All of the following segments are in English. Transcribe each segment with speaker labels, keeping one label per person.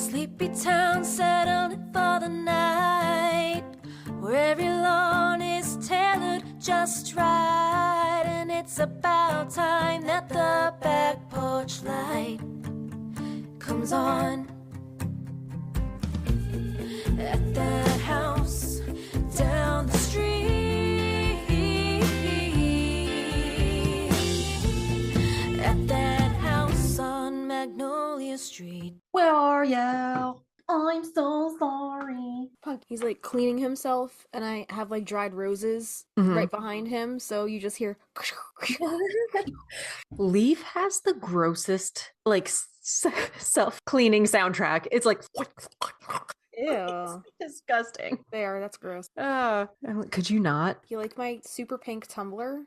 Speaker 1: Sleepy town settled for the night, where every lawn is tailored just right. And it's about time that the back porch light comes on. At that house down the street, at that house on Magnolia Street.
Speaker 2: Where are you? I'm so sorry.
Speaker 3: He's like cleaning himself, and I have like dried roses right behind him, so you just hear.
Speaker 2: Leaf has the grossest like self-cleaning soundtrack. It's like
Speaker 3: Ew.
Speaker 2: it's disgusting.
Speaker 3: That's gross.
Speaker 2: Could you not?
Speaker 3: You like my super pink tumbler?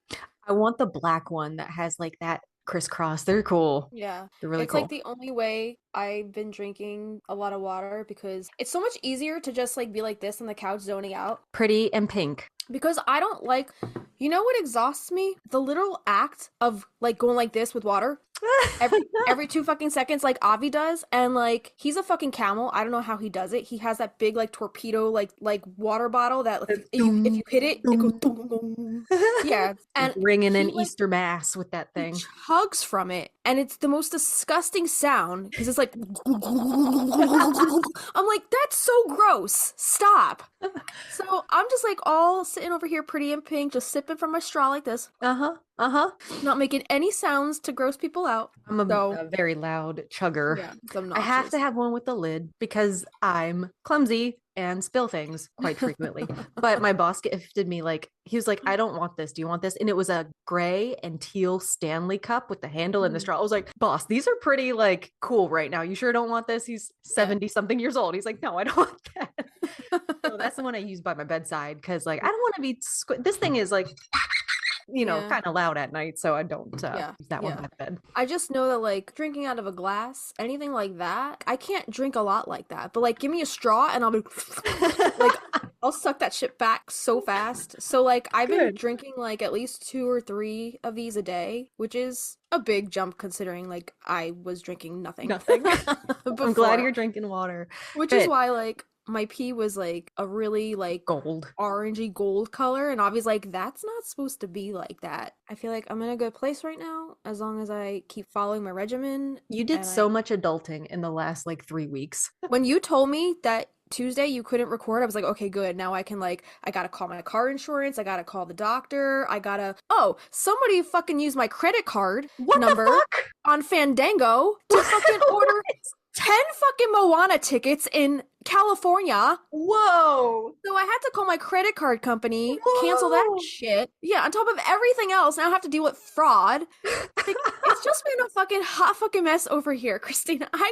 Speaker 2: I want the black one that has like that crisscross. They're cool.
Speaker 3: Yeah.
Speaker 2: They're really
Speaker 3: it's
Speaker 2: cool.
Speaker 3: Like the only way I've been drinking a lot of water, because it's so much easier to just like be like this on the couch zoning out.
Speaker 2: Pretty and pink.
Speaker 3: Because I don't like, you know what exhausts me? The literal act of like going like this with water every 2 fucking seconds, like Avi does. And like, he's a fucking camel. I don't know how he does it. He has that big like torpedo like water bottle that if you hit it, it goes boom, boom. Yeah, and
Speaker 2: ringing an Easter mass with that thing.
Speaker 3: He chugs from it, and it's the most disgusting sound because it's like I'm like, that's so gross. Stop. So I'm just like all sitting over here pretty and pink, just sipping from my straw like this. Not making any sounds to gross people out.
Speaker 2: I'm a very loud chugger.
Speaker 3: Yeah,
Speaker 2: I have to have one with the lid because I'm clumsy and spill things quite frequently. But my boss gifted me he was like, I don't want this. Do you want this? And it was a gray and teal Stanley cup with the handle and the straw. I was like, boss, these are pretty cool right now. You sure don't want this? He's 70 something years old. He's like, no, I don't want that. So that's the one I use by my bedside because I don't want to be this thing is kind of loud at night, so I don't use that one by bed.
Speaker 3: I just know that drinking out of a glass, anything like that, I can't drink a lot like that. But give me a straw and I'll be I'll suck that shit back so fast. So I've been drinking at least 2 or 3 of these a day, which is a big jump considering I was drinking nothing.
Speaker 2: I'm glad you're drinking water.
Speaker 3: Which is why my pee was a really
Speaker 2: gold,
Speaker 3: orangey gold color, and obviously that's not supposed to be like that. I feel like I'm in a good place right now as long as I keep following my regimen.
Speaker 2: You did so much adulting in the last 3 weeks.
Speaker 3: When you told me that Tuesday you couldn't record, I was like, okay, good. Now I can I gotta call my car insurance, I gotta call the doctor, somebody fucking used my credit card number on Fandango to fucking order 10 fucking Moana tickets in California.
Speaker 2: Whoa.
Speaker 3: So I had to call my credit card company, cancel that shit. Yeah, on top of everything else, now I have to deal with fraud. It's just been a hot fucking mess over here, Christina. I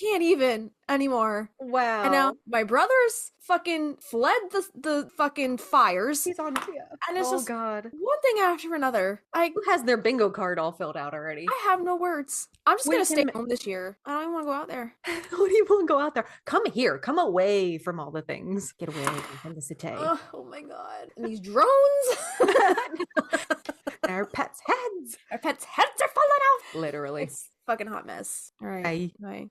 Speaker 3: can't even anymore.
Speaker 2: Wow.
Speaker 3: And now my brother's fucking fled the fucking fires.
Speaker 2: He's on
Speaker 3: and it's just
Speaker 2: God.
Speaker 3: One thing after another.
Speaker 2: Who has their bingo card all filled out already?
Speaker 3: I have no words. I'm just gonna stay home this year. I don't even want to go out there.
Speaker 2: What do you want to go out there? Come here. Come away from all the things. Get away from the city.
Speaker 3: Oh my God. And these drones.
Speaker 2: Our pets' heads.
Speaker 3: Our pets' heads are falling off.
Speaker 2: Literally.
Speaker 3: It's fucking hot mess. All right. Bye.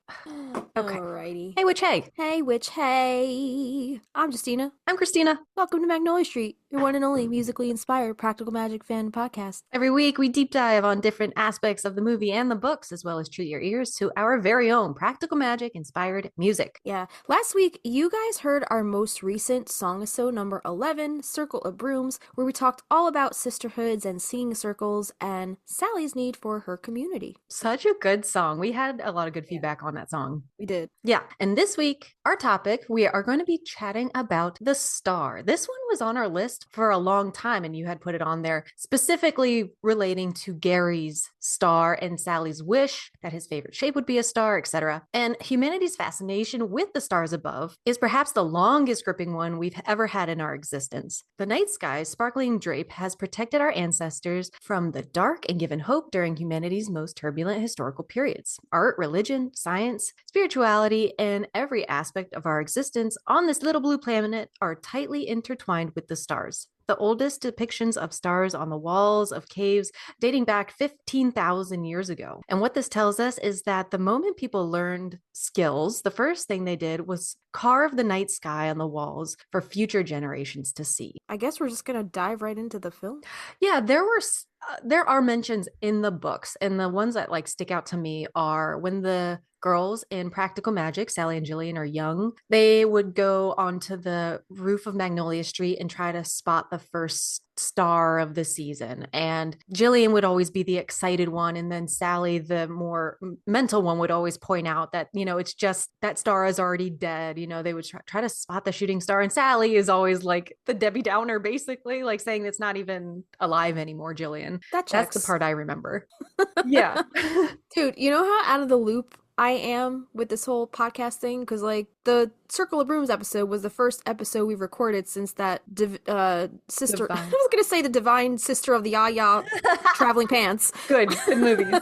Speaker 2: Okay.
Speaker 3: Alrighty.
Speaker 2: Hey, witch, hey.
Speaker 3: Hey, witch, hey. I'm Justina.
Speaker 2: I'm Christina.
Speaker 3: Welcome to Magnolia Street, your one and only musically inspired practical magic fan podcast.
Speaker 2: Every week, we deep dive on different aspects of the movie and the books, as well as treat your ears to our very own practical magic inspired music.
Speaker 3: Yeah. Last week, you guys heard our most recent song-a-so number 11, Circle of Brooms, where we talked all about sisterhoods and singing circles and Sally's need for her community.
Speaker 2: Such a good song. We had a lot of good feedback on that song.
Speaker 3: We did.
Speaker 2: Yeah. And this week, our topic, we are going to be chatting about the star. This one was on our list for a long time, and you had put it on there specifically relating to Gary's star and Sally's wish that his favorite shape would be a star, etc. And humanity's fascination with the stars above is perhaps the longest gripping one we've ever had in our existence. The night sky's sparkling drape has protected our ancestors from the dark and given hope during humanity's most turbulent historical periods. Art, religion, science, spirituality, and every aspect of our existence on this little blue planet are tightly intertwined with the stars. the oldest depictions of stars on the walls of caves dating back 15,000 years ago. And what this tells us is that the moment people learned skills, the first thing they did was carve the night sky on the walls for future generations to see.
Speaker 3: I guess we're just gonna dive right into the film.
Speaker 2: Yeah, there are mentions in the books, and the ones that like stick out to me are when the girls in Practical Magic, Sally and Jillian, are young. They would go onto the roof of Magnolia Street and try to spot the first star of the season. And Jillian would always be the excited one, and then Sally, the more mental one, would always point out that, you know, it's just that star is already dead. You know, they would try to spot the shooting star, and Sally is always like the Debbie Downer, basically, like saying it's not even alive anymore, Jillian.
Speaker 3: That
Speaker 2: That's the
Speaker 3: checks.
Speaker 2: part I remember. Yeah.
Speaker 3: Dude, you know how out of the loop I am with this whole podcast thing? Because, like, the Circle of Brooms episode was the first episode we've recorded since that sister.
Speaker 2: Divine.
Speaker 3: I was going to say the divine sister of the Yaya traveling pants.
Speaker 2: Good movies.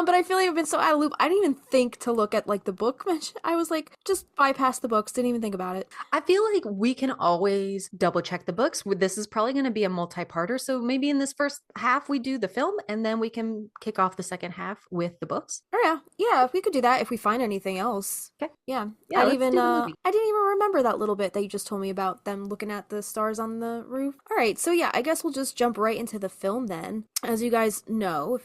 Speaker 3: But I feel like I've been so out of loop. I didn't even think to look at like the book mention. I was like, just bypass the books. Didn't even think about it.
Speaker 2: I feel like we can always double check the books. This is probably going to be a multi-parter. So maybe in this first half, we do the film, and then we can kick off the second half with the books.
Speaker 3: Oh yeah, yeah. We could do that if we find anything else.
Speaker 2: Okay.
Speaker 3: Yeah.
Speaker 2: Yeah, let's do the
Speaker 3: I
Speaker 2: movie.
Speaker 3: didn't even remember that little bit that you just told me about them looking at the stars on the roof. All right. So yeah, I guess we'll just jump right into the film then. As you guys know,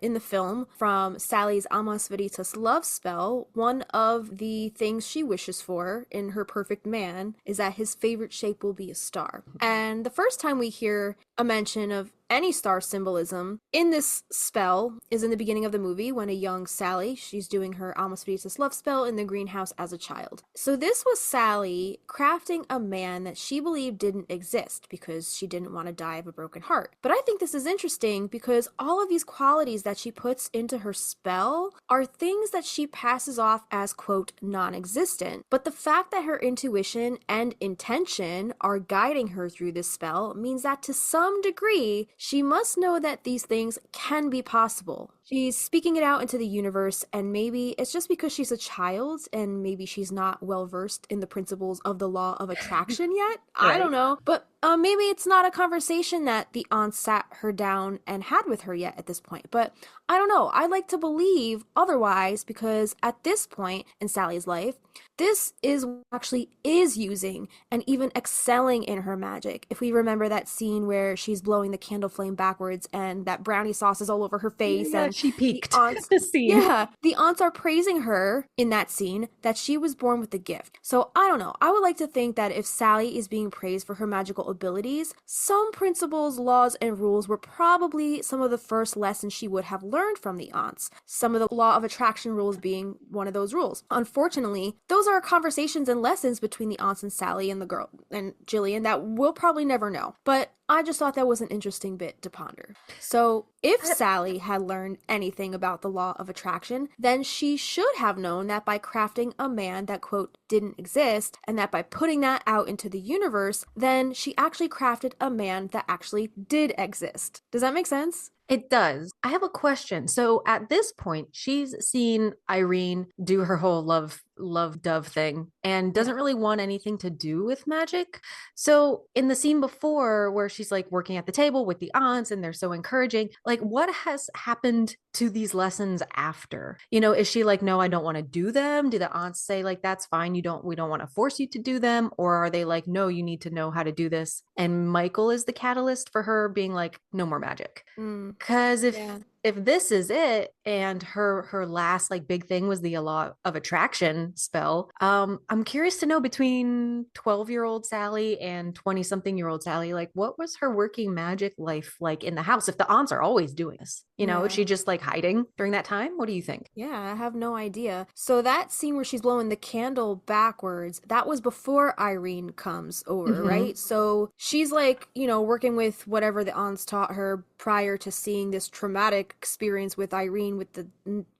Speaker 3: in the film from Sally's Amas Veritas love spell, one of the things she wishes for in her perfect man is that his favorite shape will be a star. And the first time we hear a mention of any star symbolism in this spell is in the beginning of the movie when a young Sally, she's doing her Amas Veritas love spell in the greenhouse as a child. So this was Sally crafting a man that she believed didn't exist because she didn't want to die of a broken heart. But I think this is interesting because all of these qualities that she puts into her spell are things that she passes off as, quote, non-existent. But the fact that her intuition and intention are guiding her through this spell means that to some degree, she must know that these things can be possible. She's speaking it out into the universe, and maybe it's just because she's a child and maybe she's not well versed in the principles of the law of attraction yet.
Speaker 2: Right.
Speaker 3: I don't know. But maybe it's not a conversation that the aunt sat her down and had with her yet at this point. But I don't know. I'd like to believe otherwise because at this point in Sally's life, this is what actually is using and even excelling in her magic. If we remember that scene where she's blowing the candle flame backwards and that brownie sauce is all over her face,
Speaker 2: Yeah,
Speaker 3: and
Speaker 2: she peaked
Speaker 3: the aunts,
Speaker 2: the scene.
Speaker 3: yeah, the aunts are praising her in that scene that she was born with the gift. So I don't know. I would like to think that if Sally is being praised for her magical abilities, some principles, laws, and rules were probably some of the first lessons she would have learned from the aunts. Some of the law of attraction rules being one of those rules. Unfortunately, those are conversations and lessons between the aunts and Sally and the girl and Jillian that we'll probably never know. But I just thought that was an interesting bit to ponder. So if Sally had learned anything about the law of attraction, then she should have known that by crafting a man that, quote, didn't exist, and that by putting that out into the universe, then she actually crafted a man that actually did exist. Does that make sense?
Speaker 2: It does. I have a question. So at this point, she's seen Irene do her whole love dove thing and doesn't really want anything to do with magic. So in the scene before where she's like working at the table with the aunts and they're so encouraging, like what has happened to these lessons after? You know, is she like, no, I don't want to do them? Do the aunts say like, that's fine, we don't want to force you to do them? Or are they like, no, you need to know how to do this? And Michael is the catalyst for her being like, no more magic. Because if this is it and her last like big thing was the law of attraction spell, I'm curious to know between 12-year-old Sally and 20-something-year-old Sally, like what was her working magic life like in the house if the aunts are always doing this? You know, is she just like hiding during that time? What do you think?
Speaker 3: Yeah, I have no idea. So that scene where she's blowing the candle backwards, that was before Irene comes over, right? So she's like, you know, working with whatever the aunts taught her prior to seeing this traumatic like experience with Irene with the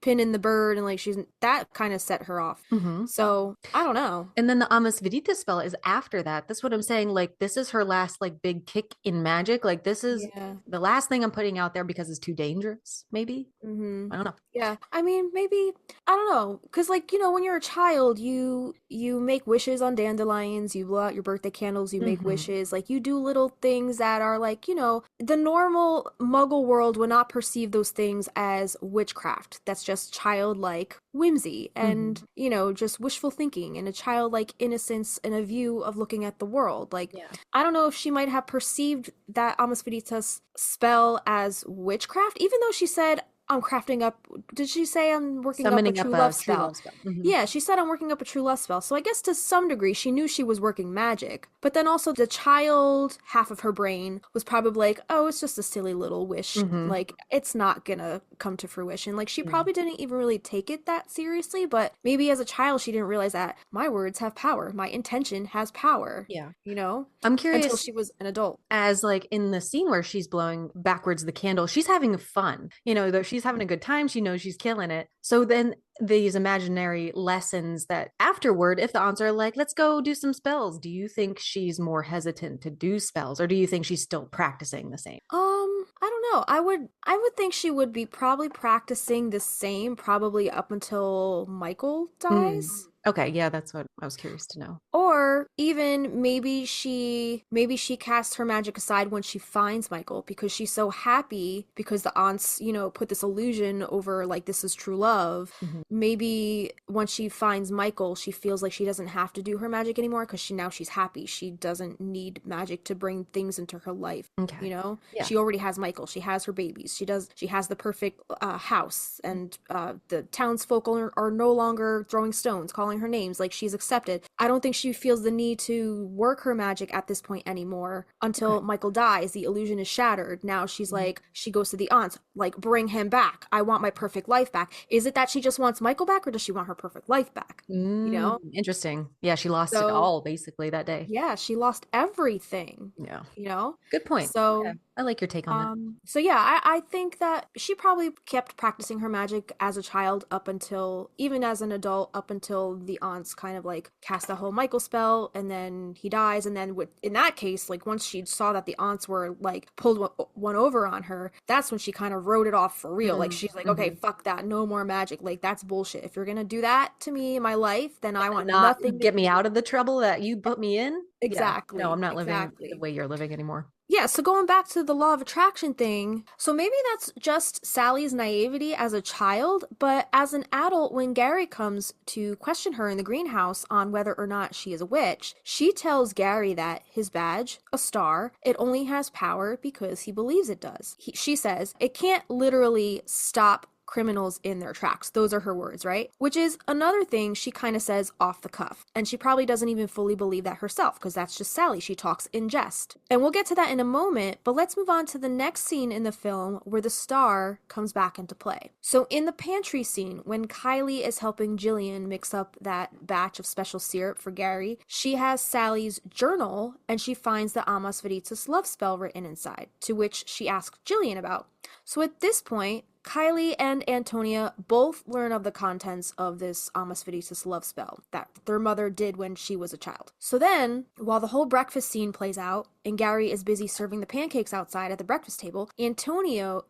Speaker 3: pin in the bird, and like that kind of set her off. So I don't know.
Speaker 2: And then the Amas Veritas spell is after that. That's what I'm saying. Like, this is her last like big kick in magic. Like, this is the last thing I'm putting out there because it's too dangerous, maybe. I don't know.
Speaker 3: Yeah, I mean, maybe, I don't know, because like, you know, when you're a child, you make wishes on dandelions, you blow out your birthday candles, you make wishes, like you do little things that are like, you know, the normal Muggle world would not perceive those things as witchcraft. That's just childlike whimsy and, you know, just wishful thinking and a childlike innocence and a view of looking at the world. Like, I don't know if she might have perceived that Amas Veritas spell as witchcraft, even though she said, I'm crafting up. Did she say I'm working
Speaker 2: Summoning
Speaker 3: up a true love spell? Yeah, she said I'm working up a true love spell. So I guess to some degree she knew she was working magic. But then also the child half of her brain was probably like, oh, it's just a silly little wish. Like, it's not gonna come to fruition. Like, she probably didn't even really take it that seriously. But maybe as a child she didn't realize that my words have power. My intention has power.
Speaker 2: Yeah.
Speaker 3: You know?
Speaker 2: I'm curious.
Speaker 3: Until she was an adult.
Speaker 2: As like in the scene where she's blowing backwards the candle, she's having fun. You know, though she's having a good time. She knows she's killing it. So then these imaginary lessons that afterward, if the aunts are like, let's go do some spells, do you think she's more hesitant to do spells, or do you think she's still practicing the same?
Speaker 3: I don't know. I would think she would be probably practicing the same probably up until Michael dies.
Speaker 2: Okay, yeah, that's what I was curious to know.
Speaker 3: Or even maybe she casts her magic aside when she finds Michael because she's so happy because the aunts, you know, put this illusion over like this is true love. Maybe once she finds Michael, she feels like she doesn't have to do her magic anymore because she's happy. She doesn't need magic to bring things into her life.
Speaker 2: Okay.
Speaker 3: You know?
Speaker 2: Yeah.
Speaker 3: She already has Michael. She has her babies. She has the perfect house, and the townsfolk are no longer throwing stones, calling her names. Like, she's accepted. I don't think she feels the need to work her magic at this point anymore until Michael dies. The illusion is shattered. Now she's like, she goes to the aunts, like, bring him back. I want my perfect life back. Is it that she just wants Michael back, or does she want her perfect life back? You know?
Speaker 2: Interesting. Yeah, she lost it all basically that day.
Speaker 3: Yeah, she lost everything.
Speaker 2: Yeah.
Speaker 3: You know?
Speaker 2: Good point.
Speaker 3: So
Speaker 2: okay. I like your take on
Speaker 3: So yeah, I think that she probably kept practicing her magic as a child up until, even as an adult, up until the aunts kind of like cast the whole Michael spell, and then he dies, and then in that case, like once she saw that the aunts were like pulled one over on her, that's when she kind of wrote it off for real. Like, she's like, okay, fuck that, no more magic. Like, that's bullshit. If you're gonna do that to me in my life, then I want nothing to
Speaker 2: get me out of the trouble that you put me in.
Speaker 3: Exactly.
Speaker 2: Yeah. No, I'm not living the way you're living anymore.
Speaker 3: Yeah, so going back to the law of attraction thing, so maybe that's just Sally's naivety as a child, but as an adult, when Gary comes to question her in the greenhouse on whether or not she is a witch, she tells Gary that his badge, a star, it only has power because he believes it does. She says it can't literally stop criminals in their tracks. Those are her words, right? Which is another thing she kind of says off the cuff. And she probably doesn't even fully believe that herself, because that's just Sally. She talks in jest. And we'll get to that in a moment, but let's move on to the next scene in the film where the star comes back into play. So in the pantry scene, when Kylie is helping Jillian mix up that batch of special syrup for Gary, she has Sally's journal and she finds the Amas Veritas love spell written inside, to which she asks Jillian about. So at this point, Kylie and Antonia both learn of the contents of this Amas Veritas love spell that their mother did when she was a child. So then, while the whole breakfast scene plays out, and Gary is busy serving the pancakes outside at the breakfast table, Antonia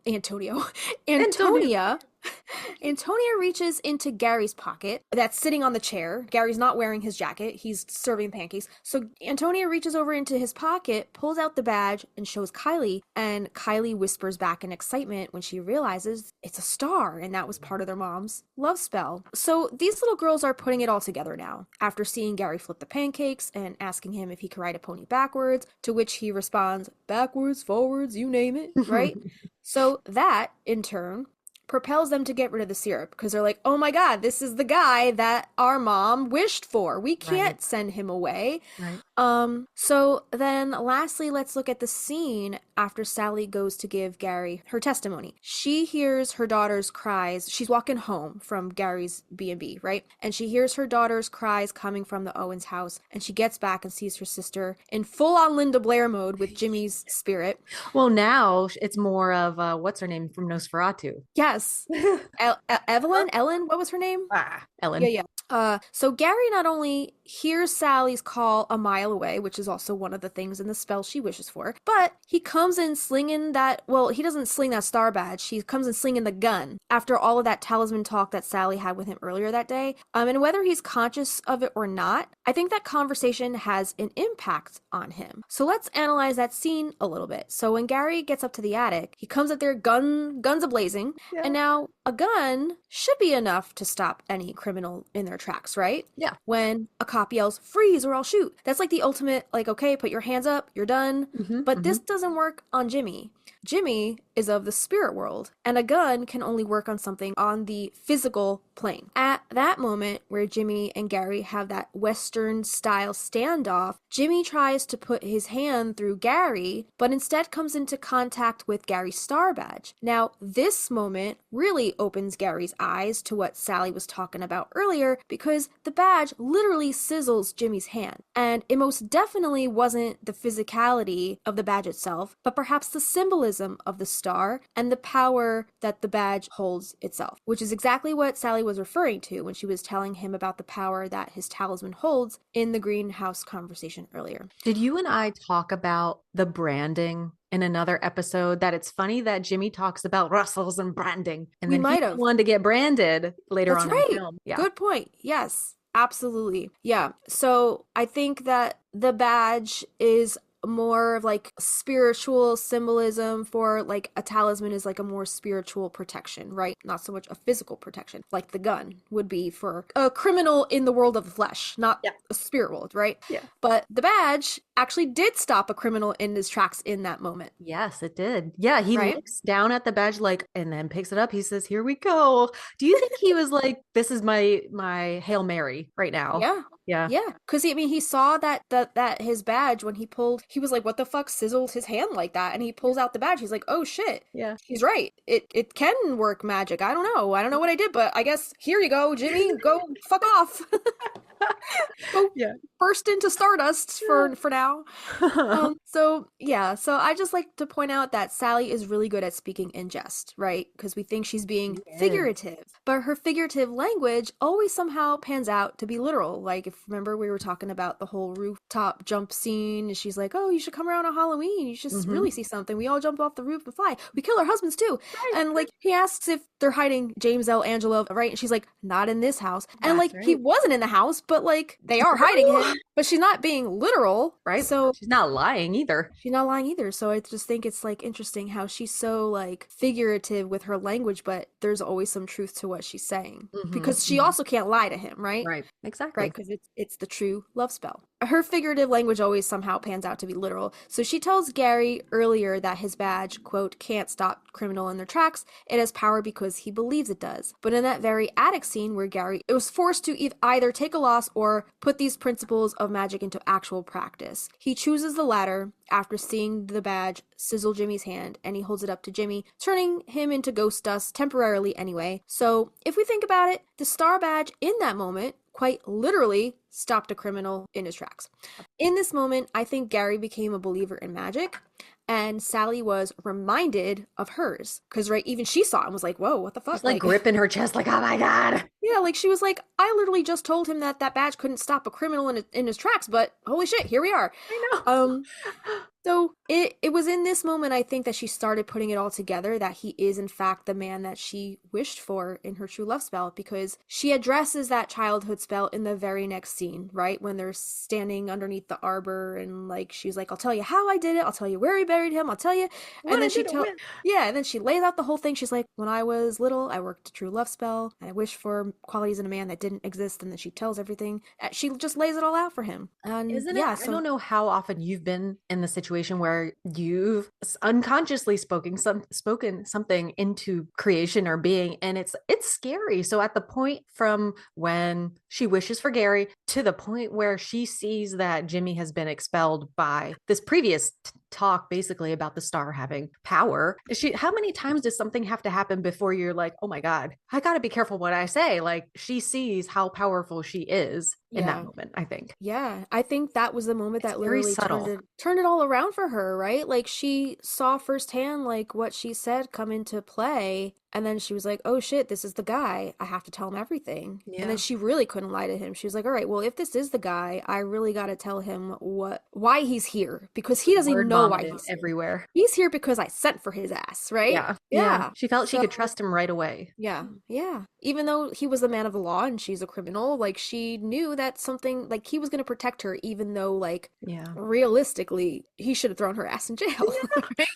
Speaker 3: reaches into Gary's pocket that's sitting on the chair. Gary's not wearing his jacket. He's serving pancakes. So Antonia reaches over into his pocket, pulls out the badge, and shows Kylie. And Kylie whispers back in excitement when she realizes it's a star, and that was part of their mom's love spell. So these little girls are putting it all together now, after seeing Gary flip the pancakes and asking him if he could ride a pony backwards, to which he responds, backwards, forwards, you name it, right? So that, in turn, propels them to get rid of the syrup, because they're like, oh my god, this is the guy that our mom wished for. We can't send him away. So then lastly, let's look at the scene after Sally goes to give Gary her testimony. She hears her daughter's cries. She's walking home from Gary's B&B, right? And she hears her daughter's cries coming from the Owens house, and she gets back and sees her sister in full-on Linda Blair mode with Jimmy's spirit.
Speaker 2: Well, now it's more of what's her name from Nosferatu?
Speaker 3: Yes. Ellen, what was her name?
Speaker 2: Ellen.
Speaker 3: Yeah. So Gary not only hears Sally's call a mile away, which is also one of the things in the spell she wishes for, but he comes in slinging that, well, he doesn't sling that star badge. He comes in slinging the gun after all of that talisman talk that Sally had with him earlier that day. And whether he's conscious of it or not, I think that conversation has an impact on him. So let's analyze that scene a little bit. So when Gary gets up to the attic, he comes up there, guns a-blazing, and now a gun should be enough to stop any criminal in their tracks, right?
Speaker 2: Yeah.
Speaker 3: When a cop yells, freeze or I'll shoot. That's like the ultimate, like, okay, put your hands up, you're done. But this doesn't work on Jimmy. Jimmy is of the spirit world, and a gun can only work on something on the physical plane. At that moment where Jimmy and Gary have that Western style standoff, Jimmy tries to put his hand through Gary, but instead comes into contact with Gary's star badge. Now, this moment really opens Gary's eyes to what Sally was talking about earlier, because the badge literally sizzles Jimmy's hand. And it most definitely wasn't the physicality of the badge itself, but perhaps the symbolism of the star and the power that the badge holds itself, which is exactly what Sally was referring to when she was telling him about the power that his talisman holds in the greenhouse conversation earlier.
Speaker 2: Did you and I talk about the branding in another episode? That it's funny that Jimmy talks about Russells and branding, and
Speaker 3: We
Speaker 2: then
Speaker 3: might
Speaker 2: he's
Speaker 3: have.
Speaker 2: the one to get branded later
Speaker 3: That's
Speaker 2: on
Speaker 3: right.
Speaker 2: in the film. Yeah.
Speaker 3: Good point. Yes, absolutely. Yeah. So I think that the badge is more of like spiritual symbolism for like a talisman is like a more spiritual protection, right? Not so much a physical protection like the gun would be for a criminal in the world of the flesh, not a spirit world, right?
Speaker 2: Yeah.
Speaker 3: But the badge actually did stop a criminal in his tracks in that moment.
Speaker 2: Yes, it did. Yeah, he
Speaker 3: Right?
Speaker 2: looks down at the badge like, and then picks it up. He says, "Here we go." Do you think he was like, "This is my Hail Mary right now"?
Speaker 3: Yeah.
Speaker 2: Yeah.
Speaker 3: Yeah, because he saw that his badge when he pulled, he was like, "What the fuck?" Sizzled his hand like that, and he pulls out the badge. He's like, "Oh shit!"
Speaker 2: Yeah.
Speaker 3: He's right. It can work magic. I don't know what I did, but I guess here you go, Jimmy. Go fuck off. Go burst into stardust for now. So I just like to point out that Sally is really good at speaking in jest, right? Because we think she's being figurative, but her figurative language always somehow pans out to be literal. Like, if remember we were talking about the whole rooftop jump scene, and she's like, "Oh, you should come around on Halloween. You should really see something. We all jump off the roof and fly. We kill our husbands too." And like he asks if they're hiding James L. Angelo, right? And she's like, "Not in this house." And like he wasn't in the house, but like they are hiding him. But she's not being literal,
Speaker 2: Right?
Speaker 3: So
Speaker 2: she's not lying either.
Speaker 3: she's not lying either. So I just think it's like interesting how she's so like figurative with her language, but there's always some truth to what she's saying because she also can't lie to him, right?
Speaker 2: Right. Exactly.
Speaker 3: Right, because it's the true love spell. Her figurative language always somehow pans out to be literal. So she tells Gary earlier that his badge, quote, can't stop criminal in their tracks. It has power because he believes it does. But in that very attic scene where Gary was forced to either take a loss or put these principles of magic into actual practice, he chooses the latter after seeing the badge sizzle Jimmy's hand, and he holds it up to Jimmy, turning him into ghost dust temporarily anyway. So if we think about it, the star badge in that moment quite literally stopped a criminal in his tracks. In this moment, I think Gary became a believer in magic, and Sally was reminded of hers. Because, right, even she saw it and was like, "Whoa, what the fuck?"
Speaker 2: She's like gripping her chest like, "Oh my God."
Speaker 3: Yeah, like she was like, "I literally just told him that badge couldn't stop a criminal in his tracks, but holy shit, here we are."
Speaker 2: I know.
Speaker 3: So it was in this moment, I think, that she started putting it all together, that he is in fact the man that she wished for in her true love spell, because she addresses that childhood spell in the very next scene, right? When they're standing underneath the arbor, and like she's like, "I'll tell you how I did it. I'll tell you where he buried him. I'll tell you." And then and then she lays out the whole thing. She's like, "When I was little, I worked a true love spell, and I wished for qualities in a man that didn't exist." And then she tells everything. She just lays it all out for him. And
Speaker 2: Isn't
Speaker 3: yeah,
Speaker 2: it? I don't know how often you've been in the situation situation where you've unconsciously spoken something into creation or being, and it's scary. So at the point from when she wishes for Gary to the point where she sees that Jimmy has been expelled by this previous talk basically about the star having power, how many times does something have to happen before you're like, oh my god, I gotta be careful what I say? Like, she sees how powerful she is in that moment, I think.
Speaker 3: Yeah, I think that was the moment
Speaker 2: It's
Speaker 3: that
Speaker 2: very
Speaker 3: literally
Speaker 2: subtle.
Speaker 3: turned it all around for her, right? Like, she saw firsthand like what she said come into play, and then she was like, "Oh shit, this is the guy. I have to tell him everything." And then
Speaker 2: Yeah.
Speaker 3: she really couldn't lie to him. She was like, "All right, well, if this is the guy, I really got to tell him why he's here, because he doesn't even
Speaker 2: Word
Speaker 3: know why
Speaker 2: vomited
Speaker 3: he's here.
Speaker 2: everywhere.
Speaker 3: He's here because I sent for his ass, right?"
Speaker 2: Yeah. Yeah.
Speaker 3: Yeah.
Speaker 2: She felt she
Speaker 3: So
Speaker 2: could trust him right away.
Speaker 3: yeah, yeah. Even though he was a man of the law and she's a criminal, like, she knew that something, like, he was going to protect her, even though, like,
Speaker 2: Yeah.
Speaker 3: realistically, he should have thrown her ass in jail.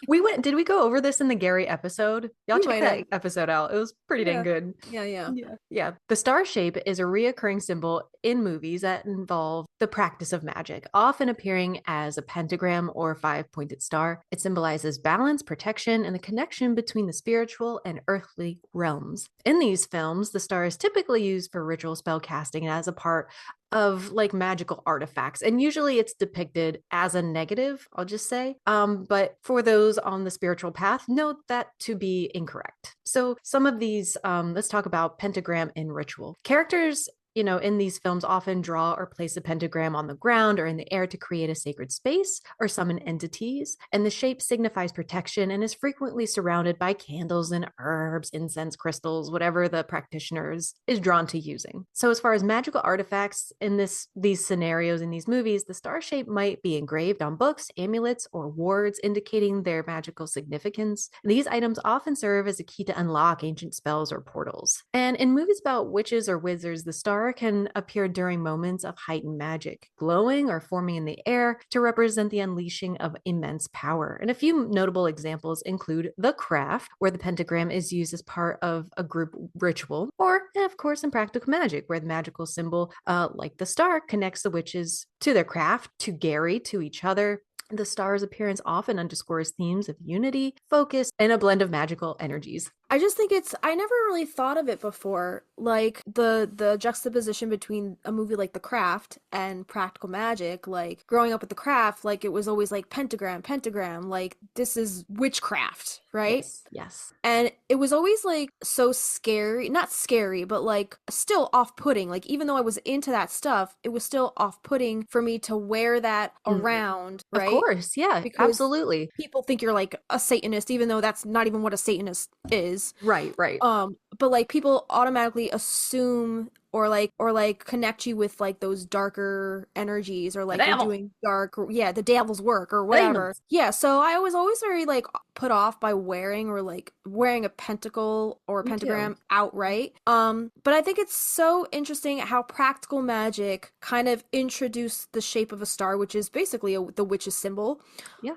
Speaker 3: Right?
Speaker 2: Did we go over this in the Gary episode? Y'all
Speaker 3: We
Speaker 2: check
Speaker 3: might
Speaker 2: that
Speaker 3: have.
Speaker 2: episode out. It was pretty dang
Speaker 3: Yeah.
Speaker 2: good.
Speaker 3: Yeah.
Speaker 2: Yeah. Yeah. The star shape is a reoccurring symbol in movies that involve the practice of magic, often appearing as a pentagram or five-pointed star. It symbolizes balance, protection, and the connection between the spiritual and earthly realms. In these films, the star is typically used for ritual spell casting as a part of like magical artifacts, and usually it's depicted as a negative, I'll just say, but for those on the spiritual path, note that to be incorrect. So some of these, let's talk about pentagram in ritual. Characters, in these films often draw or place a pentagram on the ground or in the air to create a sacred space or summon entities. And the shape signifies protection and is frequently surrounded by candles and herbs, incense, crystals, whatever the practitioners is drawn to using. So as far as magical artifacts in these scenarios in these movies, the star shape might be engraved on books, amulets, or wards, indicating their magical significance. These items often serve as a key to unlock ancient spells or portals. And in movies about witches or wizards, the star can appear during moments of heightened magic, glowing or forming in the air to represent the unleashing of immense power. And a few notable examples include The Craft, where the pentagram is used as part of a group ritual, or, of course, in Practical Magic, where the magical symbol, like the star, connects the witches to their craft, to Gary, to each other. The star's appearance often underscores themes of unity, focus, and a blend of magical energies.
Speaker 3: I just think I never really thought of it before, like the juxtaposition between a movie like The Craft and Practical Magic. Like, growing up with The Craft, like, it was always like pentagram, like, this is witchcraft, right?
Speaker 2: Yes.
Speaker 3: And it was always like so scary, not scary, but like still off-putting. Like, even though I was into that stuff, it was still off-putting for me to wear that around, right?
Speaker 2: Of course, yeah,
Speaker 3: Because
Speaker 2: absolutely.
Speaker 3: people think you're like a Satanist, even though that's not even what a Satanist is.
Speaker 2: Right.
Speaker 3: But like, people automatically assume or like connect you with like those darker energies, or like you're doing dark, the devil's work or whatever.
Speaker 2: Demons.
Speaker 3: Yeah, so I was always very like put off by wearing a pentacle or a pentagram outright. But I think it's so interesting how Practical Magic kind of introduced the shape of a star, which is basically the witch's symbol.
Speaker 2: Yeah.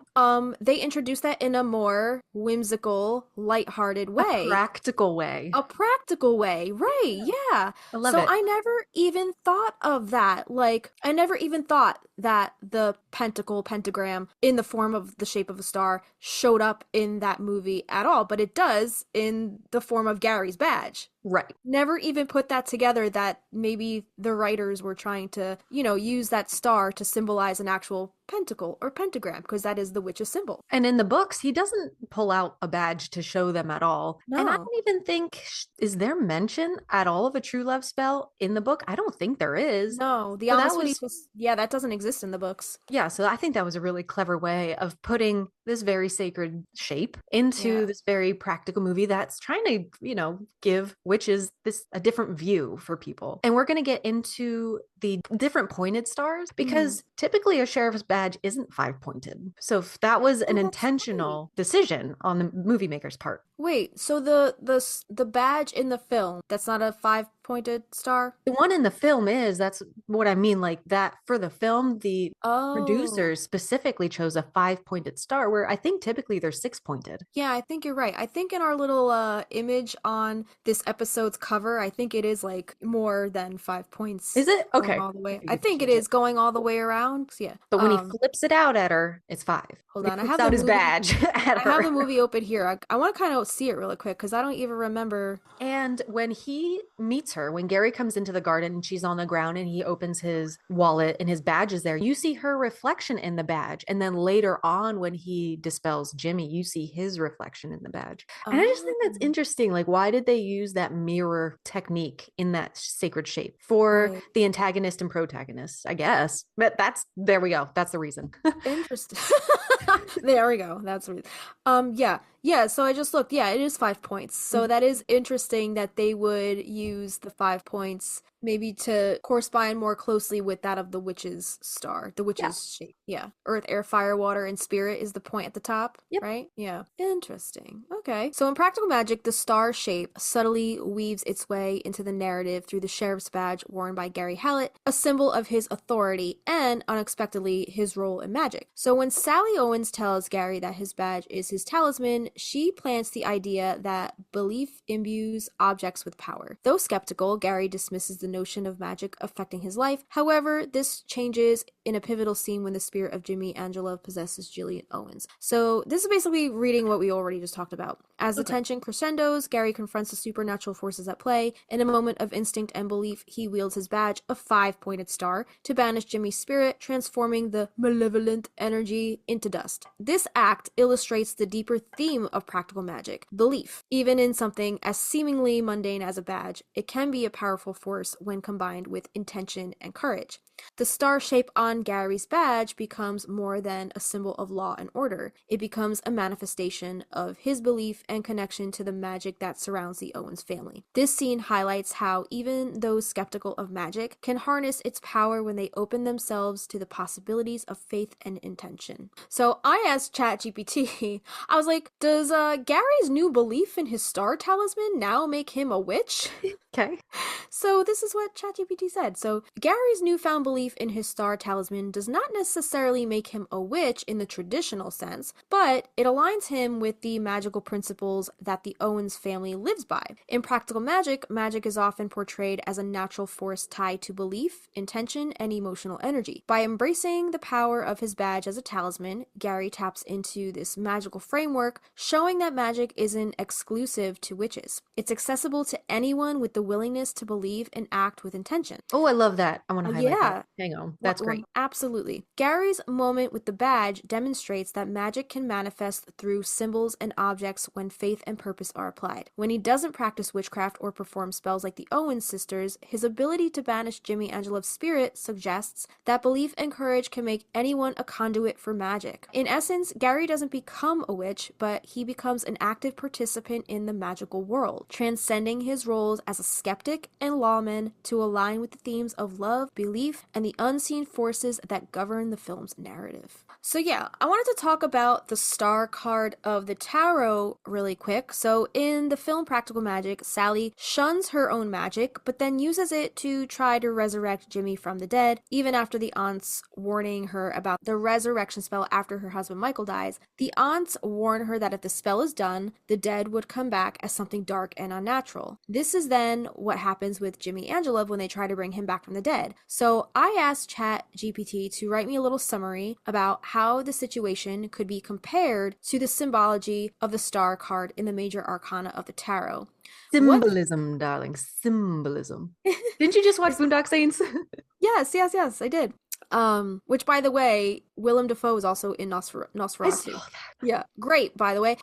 Speaker 3: They introduced that in a more whimsical, lighthearted way.
Speaker 2: A practical way.
Speaker 3: Right? Yeah.
Speaker 2: I love it.
Speaker 3: I never even thought of that. Like, I never even thought that the pentagram in the form of the shape of a star showed up in that movie at all, but it does in the form of Gary's badge.
Speaker 2: Right.
Speaker 3: Never even put that together, that maybe the writers were trying to, use that star to symbolize an actual pentacle or pentagram, because that is the witch's symbol.
Speaker 2: And in the books, he doesn't pull out a badge to show them at all.
Speaker 3: No.
Speaker 2: And I don't even think, is there mention at all of a true love spell in the book? I don't think there is.
Speaker 3: No, the Amas Veritas, that doesn't exist in the books.
Speaker 2: Yeah, so I think that was a really clever way of putting this very sacred shape into this very practical movie that's trying to, give witches a different view for people. And we're going to get into the different pointed stars, because typically a sheriff's badge isn't five-pointed. So if that was an intentional decision on the movie maker's part.
Speaker 3: Wait, so the badge in the film, that's not a five-pointed star?
Speaker 2: The one in the film that's what I mean. Like, that for the film, the producers specifically chose a five-pointed star, where I think typically they're six-pointed.
Speaker 3: Yeah, I think you're right. I think in our little image on this episode's cover, I think it is like more than 5 points.
Speaker 2: Is it? Okay. Okay.
Speaker 3: all the way.
Speaker 2: You
Speaker 3: I
Speaker 2: could
Speaker 3: think it
Speaker 2: change it.
Speaker 3: is going all the way around. So, yeah.
Speaker 2: But when he flips it out at her, it's 5.
Speaker 3: Hold
Speaker 2: He
Speaker 3: on. I
Speaker 2: flips
Speaker 3: have
Speaker 2: out
Speaker 3: the
Speaker 2: his
Speaker 3: movie.
Speaker 2: badge at
Speaker 3: I
Speaker 2: her.
Speaker 3: have the movie open here. I want to kind of see it really quick because I don't even remember.
Speaker 2: And when he meets her, when Gary comes into the garden and she's on the ground and he opens his wallet and his badge is there, you see her reflection in the badge. And then later on, when he dispels Jimmy, you see his reflection in the badge. And I just think that's
Speaker 3: Oh,
Speaker 2: interesting. Like, why did they use that mirror technique in that sacred shape for
Speaker 3: right.
Speaker 2: the antagonist and protagonist? I guess. But there we go. That's the reason.
Speaker 3: Interesting. There we go. That's the reason. Yeah. So I just looked. Yeah, it is 5 points. So that is interesting that they would use the 5 points maybe to correspond more closely with that of the witch's star, the
Speaker 2: Yeah.
Speaker 3: witch's shape. Yeah. Earth, air, fire, water, and spirit is the point at the top.
Speaker 2: Yep.
Speaker 3: Right? Yeah. Interesting. Okay. So in practical magic, the star shape subtly weaves its way into the narrative through the sheriff's badge worn by Gary Hallet, a symbol of his authority and unexpectedly his role in magic. So when Sally Owens tells Gary that his badge is his talisman, she plants the idea that belief imbues objects with power. Though skeptical, Gary dismisses the notion of magic affecting his life. However, this changes in a pivotal scene when the spirit of Jimmy Angela possesses Jillian Owens. So this is basically reading what we already just talked about. As the tension crescendos, Gary confronts the supernatural forces at play. In a moment of instinct and belief, he wields his badge, a 5-pointed star, to banish Jimmy's spirit, transforming the malevolent energy into dust. This act illustrates the deeper theme of practical magic, belief. Even in something as seemingly mundane as a badge, it can be a powerful force when combined with intention and courage. The star shape on Gary's badge becomes more than a symbol of law and order. It becomes a manifestation of his belief and connection to the magic that surrounds the Owens family. This scene highlights how even those skeptical of magic can harness its power when they open themselves to the possibilities of faith and intention. So I asked ChatGPT, I was like, does Gary's new belief in his star talisman now make him a witch?
Speaker 2: Okay.
Speaker 3: So this is what ChatGPT said. So Gary's newfound belief in his star talisman does not necessarily make him a witch in the traditional sense, but it aligns him with the magical principles that the Owens family lives by. In practical magic, magic is often portrayed as a natural force tied to belief, intention, and emotional energy. By embracing the power of his badge as a talisman, Gary taps into this magical framework, showing that magic isn't exclusive to witches. It's accessible to anyone with the willingness to believe and act with intention.
Speaker 2: Oh, I love that. I want to highlight
Speaker 3: Yeah.
Speaker 2: that. Hang on. That's great.
Speaker 3: Absolutely. Gary's moment with the badge demonstrates that magic can manifest through symbols and objects when faith and purpose are applied. When he doesn't practice witchcraft or perform spells like the Owens sisters, his ability to banish Jimmy Angela's spirit suggests that belief and courage can make anyone a conduit for magic. In essence, Gary doesn't become a witch, but he becomes an active participant in the magical world, transcending his roles as a skeptic and lawman to align with the themes of love, belief, and the unseen forces that govern the film's narrative. So yeah, I wanted to talk about the star card of the tarot really quick. So in the film Practical Magic, Sally shuns her own magic, but then uses it to try to resurrect Jimmy from the dead. Even after the aunts warning her about the resurrection spell after her husband Michael dies, the aunts warn her that if the spell is done, the dead would come back as something dark and unnatural. This is then what happens with Jimmy Angela when they try to bring him back from the dead. So I asked ChatGPT to write me a little summary about how the situation could be compared to the symbology of the star card in the major arcana of the tarot.
Speaker 2: Symbolism, darling. Symbolism. Didn't you just watch Boondock Saints?
Speaker 3: Yes, I did. Which by the way, Willem Dafoe is also in Nosferatu. Yeah, great. By the way,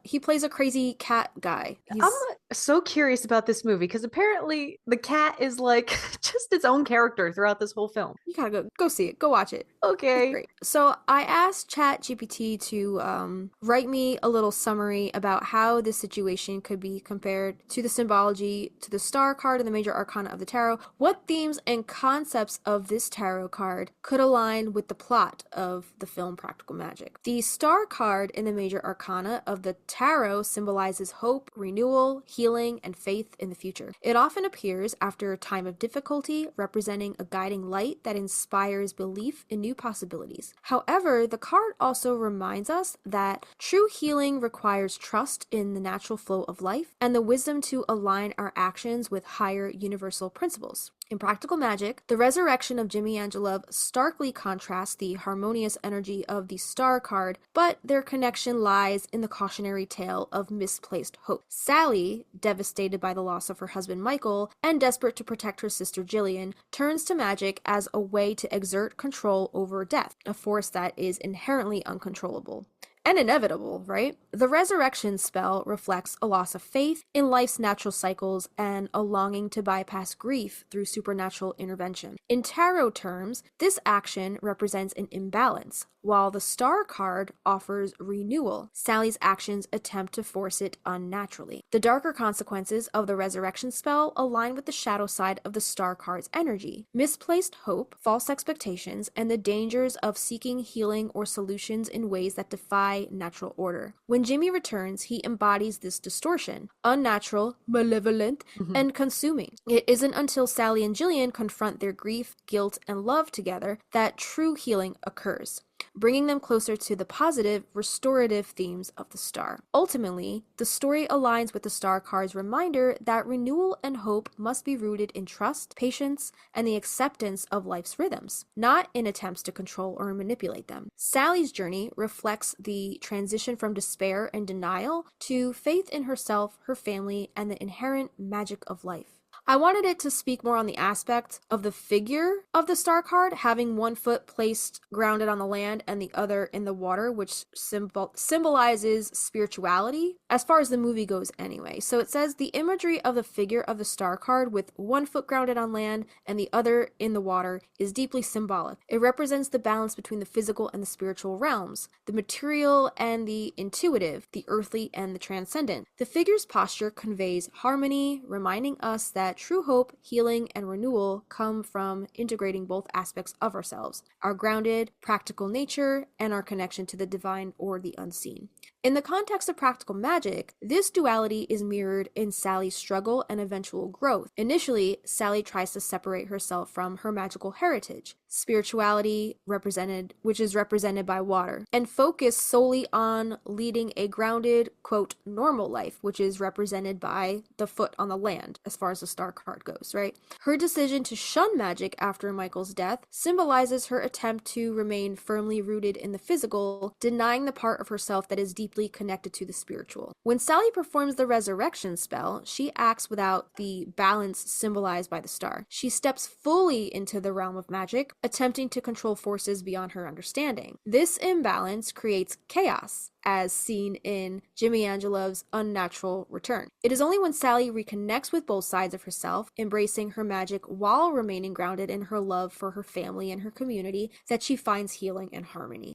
Speaker 3: he plays a crazy cat guy.
Speaker 2: I'm so curious about this movie because apparently the cat is like just its own character throughout this whole film.
Speaker 3: You gotta go see it. Go watch it.
Speaker 2: Okay.
Speaker 3: Great. So I asked ChatGPT to write me a little summary about how this situation could be compared to the symbology to the star card in the major arcana of the tarot. What themes and concepts of this tarot card could align with the plot of the film Practical Magic? The star card in the major arcana of the tarot symbolizes hope, renewal, healing, and faith in the future. It often appears after a time of difficulty, representing a guiding light that inspires belief in new possibilities. However, the card also reminds us that true healing requires trust in the natural flow of life and the wisdom to align our actions with higher universal principles. In practical magic, the resurrection of Jimmy Angelov starkly contrasts the harmonious energy of the star card, but their connection lies in the cautionary tale of misplaced hope. Sally, devastated by the loss of her husband Michael and desperate to protect her sister Jillian, turns to magic as a way to exert control over death, a force that is inherently uncontrollable and inevitable, right? The resurrection spell reflects a loss of faith in life's natural cycles and a longing to bypass grief through supernatural intervention. In tarot terms, this action represents an imbalance, while the star card offers renewal. Sally's actions attempt to force it unnaturally. The darker consequences of the resurrection spell align with the shadow side of the star card's energy: misplaced hope, false expectations, and the dangers of seeking healing or solutions in ways that defy natural order. When Jimmy returns, he embodies this distortion: unnatural, malevolent, and consuming. It isn't until Sally and Jillian confront their grief, guilt, and love together that true healing occurs, bringing them closer to the positive, restorative themes of the star. Ultimately, the story aligns with the star card's reminder that renewal and hope must be rooted in trust, patience, and the acceptance of life's rhythms, not in attempts to control or manipulate them. Sally's journey reflects the transition from despair and denial to faith in herself, her family, and the inherent magic of life. I wanted it to speak more on the aspect of the figure of the star card, having one foot placed grounded on the land and the other in the water, which symbolizes spirituality, as far as the movie goes anyway. So it says the imagery of the figure of the star card with one foot grounded on land and the other in the water is deeply symbolic. It represents the balance between the physical and the spiritual realms, the material and the intuitive, the earthly and the transcendent. The figure's posture conveys harmony, reminding us that true hope, healing, and renewal come from integrating both aspects of ourselves: our grounded, practical nature and our connection to the divine or the unseen. In the context of practical magic, this duality is mirrored in Sally's struggle and eventual growth. Initially, Sally tries to separate herself from her magical heritage, spirituality which is represented by water, and focus solely on leading a grounded, quote, normal life, which is represented by the foot on the land, as far as the star card goes, right? Her decision to shun magic after Michael's death symbolizes her attempt to remain firmly rooted in the physical, denying the part of herself that is deeply connected to the spiritual. When Sally performs the resurrection spell, she acts without the balance symbolized by the star. She steps fully into the realm of magic, attempting to control forces beyond her understanding. This imbalance creates chaos, as seen in Jimmy Angelov's unnatural return. It is only when Sally reconnects with both sides of herself, embracing her magic while remaining grounded in her love for her family and her community, that she finds healing and harmony.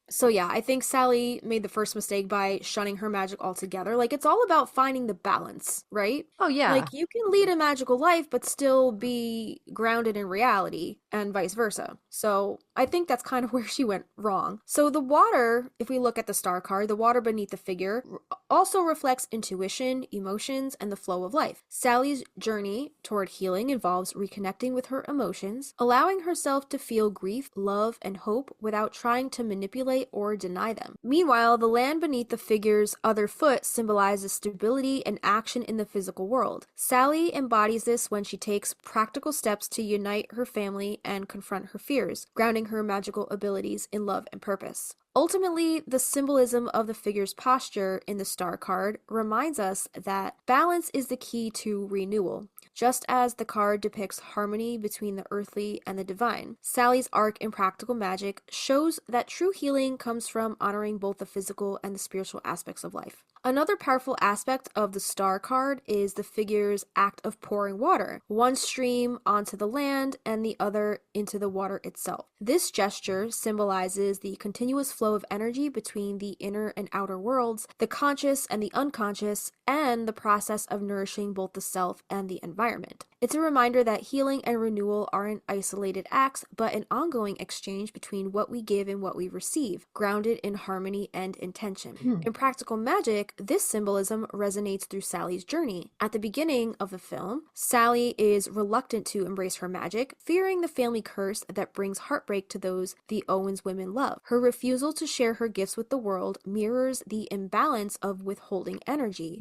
Speaker 3: So yeah, I think Sally made the first mistake by shunning her magic altogether. Like, it's all about finding the balance, right?
Speaker 2: Oh, yeah.
Speaker 3: Like, you can lead a magical life, but still be grounded in reality, and vice versa. So I think that's kind of where she went wrong. So the water, if we look at the star card, the water beneath the figure also reflects intuition, emotions, and the flow of life. Sally's journey toward healing involves reconnecting with her emotions, allowing herself to feel grief, love, and hope without trying to manipulate or deny them. Meanwhile, the land beneath the figure's other foot symbolizes stability and action in the physical world. Sally embodies this when she takes practical steps to unite her family and confront her fears, grounding her magical abilities in love and purpose. Ultimately, the symbolism of the figure's posture in the star card reminds us that balance is the key to renewal. Just as the card depicts harmony between the earthly and the divine, Sally's arc in practical magic shows that true healing comes from honoring both the physical and the spiritual aspects of life. Another powerful aspect of the star card is the figure's act of pouring water, one stream onto the land and the other into the water itself. This gesture symbolizes the continuous flow of energy between the inner and outer worlds, the conscious and the unconscious, and the process of nourishing both the self and the environment. It's a reminder that healing and renewal aren't isolated acts, but an ongoing exchange between what we give and what we receive, grounded in harmony and intention. In practical magic, this symbolism resonates through Sally's journey. At the beginning of the film, Sally is reluctant to embrace her magic, fearing the family curse that brings heartbreak to those the Owens women love. Her refusal to share her gifts with the world mirrors the imbalance of withholding energy.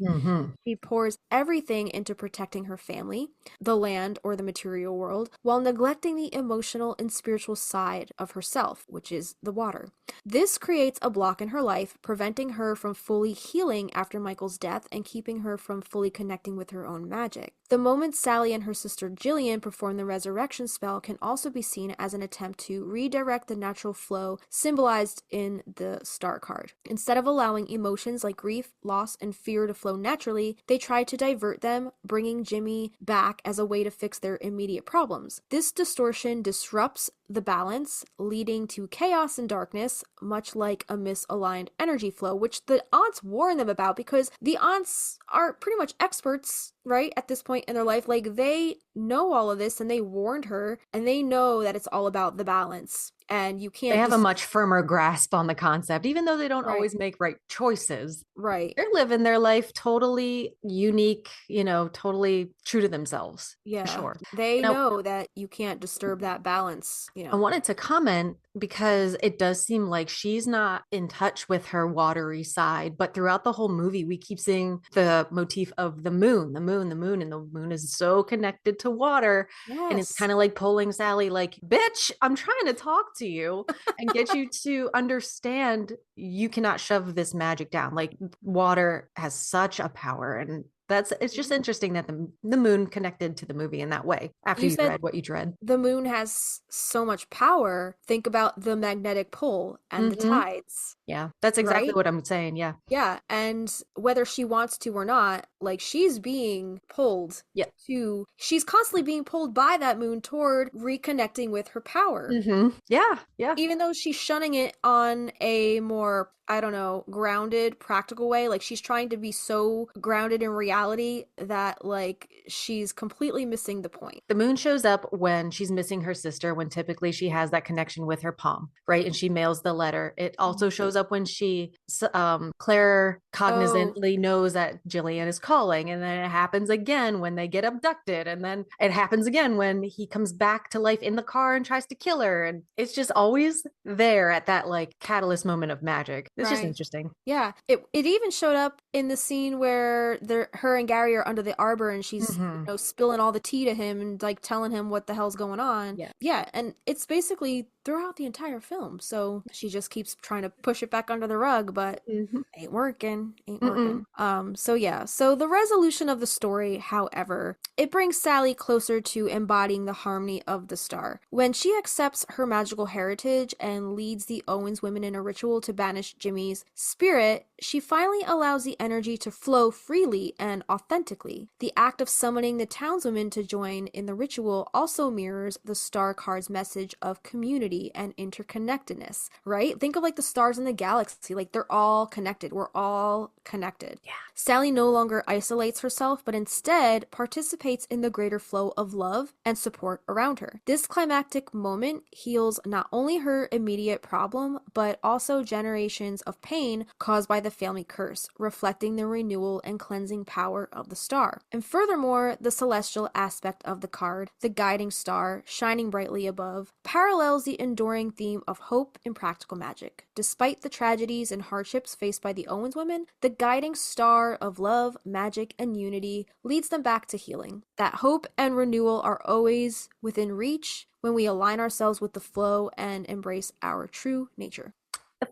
Speaker 3: She pours everything into protecting her family, the the land or the material world, while neglecting the emotional and spiritual side of herself, which is the water. This creates a block in her life, preventing her from fully healing after Michael's death and keeping her from fully connecting with her own magic. The moment Sally and her sister Jillian perform the resurrection spell can also be seen as an attempt to redirect the natural flow symbolized in the star card. Instead of allowing emotions like grief, loss, and fear to flow naturally, they try to divert them, bringing Jimmy back as a way to fix their immediate problems. This distortion disrupts the balance, leading to chaos and darkness, much like a misaligned energy flow, which the aunts warn them about, because the aunts are pretty much experts, right, at this point in their life. Like, they know all of this, and they warned her, and they know that it's all about the balance. And you can't.
Speaker 2: They have a much firmer grasp on the concept, even though they don't always make right choices.
Speaker 3: Right.
Speaker 2: They're living their life totally unique, totally true to themselves.
Speaker 3: Yeah.
Speaker 2: Sure.
Speaker 3: They know that you can't disturb that balance.
Speaker 2: I wanted to comment because it does seem like she's not in touch with her watery side, but throughout the whole movie, we keep seeing the motif of the moon, and the moon is so connected to water.
Speaker 3: Yes.
Speaker 2: And it's kind of like pulling Sally, like, bitch, I'm trying to talk to you and get you to understand you cannot shove this magic down. Like, water has such a power, and it's just interesting that the moon connected to the movie in that way after you read what you read.
Speaker 3: The moon has so much power. Think about the magnetic pull and the tides.
Speaker 2: Yeah, that's exactly what I'm saying. Yeah.
Speaker 3: Yeah. And whether she wants to or not, like, she's being pulled she's constantly being pulled by that moon toward reconnecting with her power.
Speaker 2: Yeah. Yeah.
Speaker 3: Even though she's shunning it on a more, I don't know, grounded, practical way. Like, she's trying to be so grounded in reality that, like, she's completely missing the point.
Speaker 2: The moon shows up when she's missing her sister, when typically she has that connection with her palm, right? And she mails the letter. It also shows up when Claire cognizantly knows that Jillian is calling. And then it happens again when they get abducted. And then it happens again when he comes back to life in the car and tries to kill her. And it's just always there at that, like, catalyst moment of magic. It's just interesting.
Speaker 3: Yeah. It even showed up in the scene where her and Gary are under the arbor, and she's spilling all the tea to him and, like, telling him what the hell's going on. Yeah. And it's basically throughout the entire film. So she just keeps trying to push it back under the rug, but ain't working. So the resolution of the story, however, it brings Sally closer to embodying the harmony of the star. When she accepts her magical heritage and leads the Owens women in a ritual to banish Jimmy's spirit, she finally allows the energy to flow freely and authentically. The act of summoning the townswomen to join in the ritual also mirrors the star card's message of community and interconnectedness, right? Think of, like, the stars in the galaxy. Like, they're all connected. We're all connected. Yeah. Sally no longer isolates herself, but instead participates in the greater flow of love and support around her. This climactic moment heals not only her immediate problem, but also generations of pain caused by the family curse, reflecting the renewal and cleansing power of the star. And furthermore, the celestial aspect of the card, the guiding star shining brightly above, parallels the enduring theme of hope in practical magic. Despite the tragedies and hardships faced by the Owens women, the guiding star of love, magic, and unity leads them back to healing. That hope and renewal are always within reach when we align ourselves with the flow and embrace our true nature.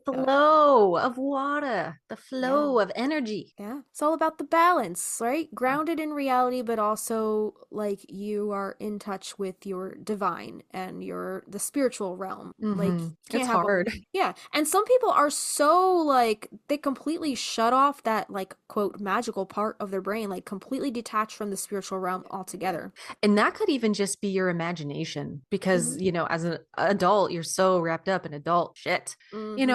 Speaker 2: The flow of water, the flow of energy.
Speaker 3: Yeah. It's all about the balance, right? Grounded in reality, but also, like, you are in touch with your divine and the spiritual realm. Like,
Speaker 2: it's hard.
Speaker 3: Yeah. And some people are so, like, they completely shut off that, like, quote, magical part of their brain, like, completely detached from the spiritual realm altogether.
Speaker 2: And that could even just be your imagination because, as an adult, you're so wrapped up in adult shit,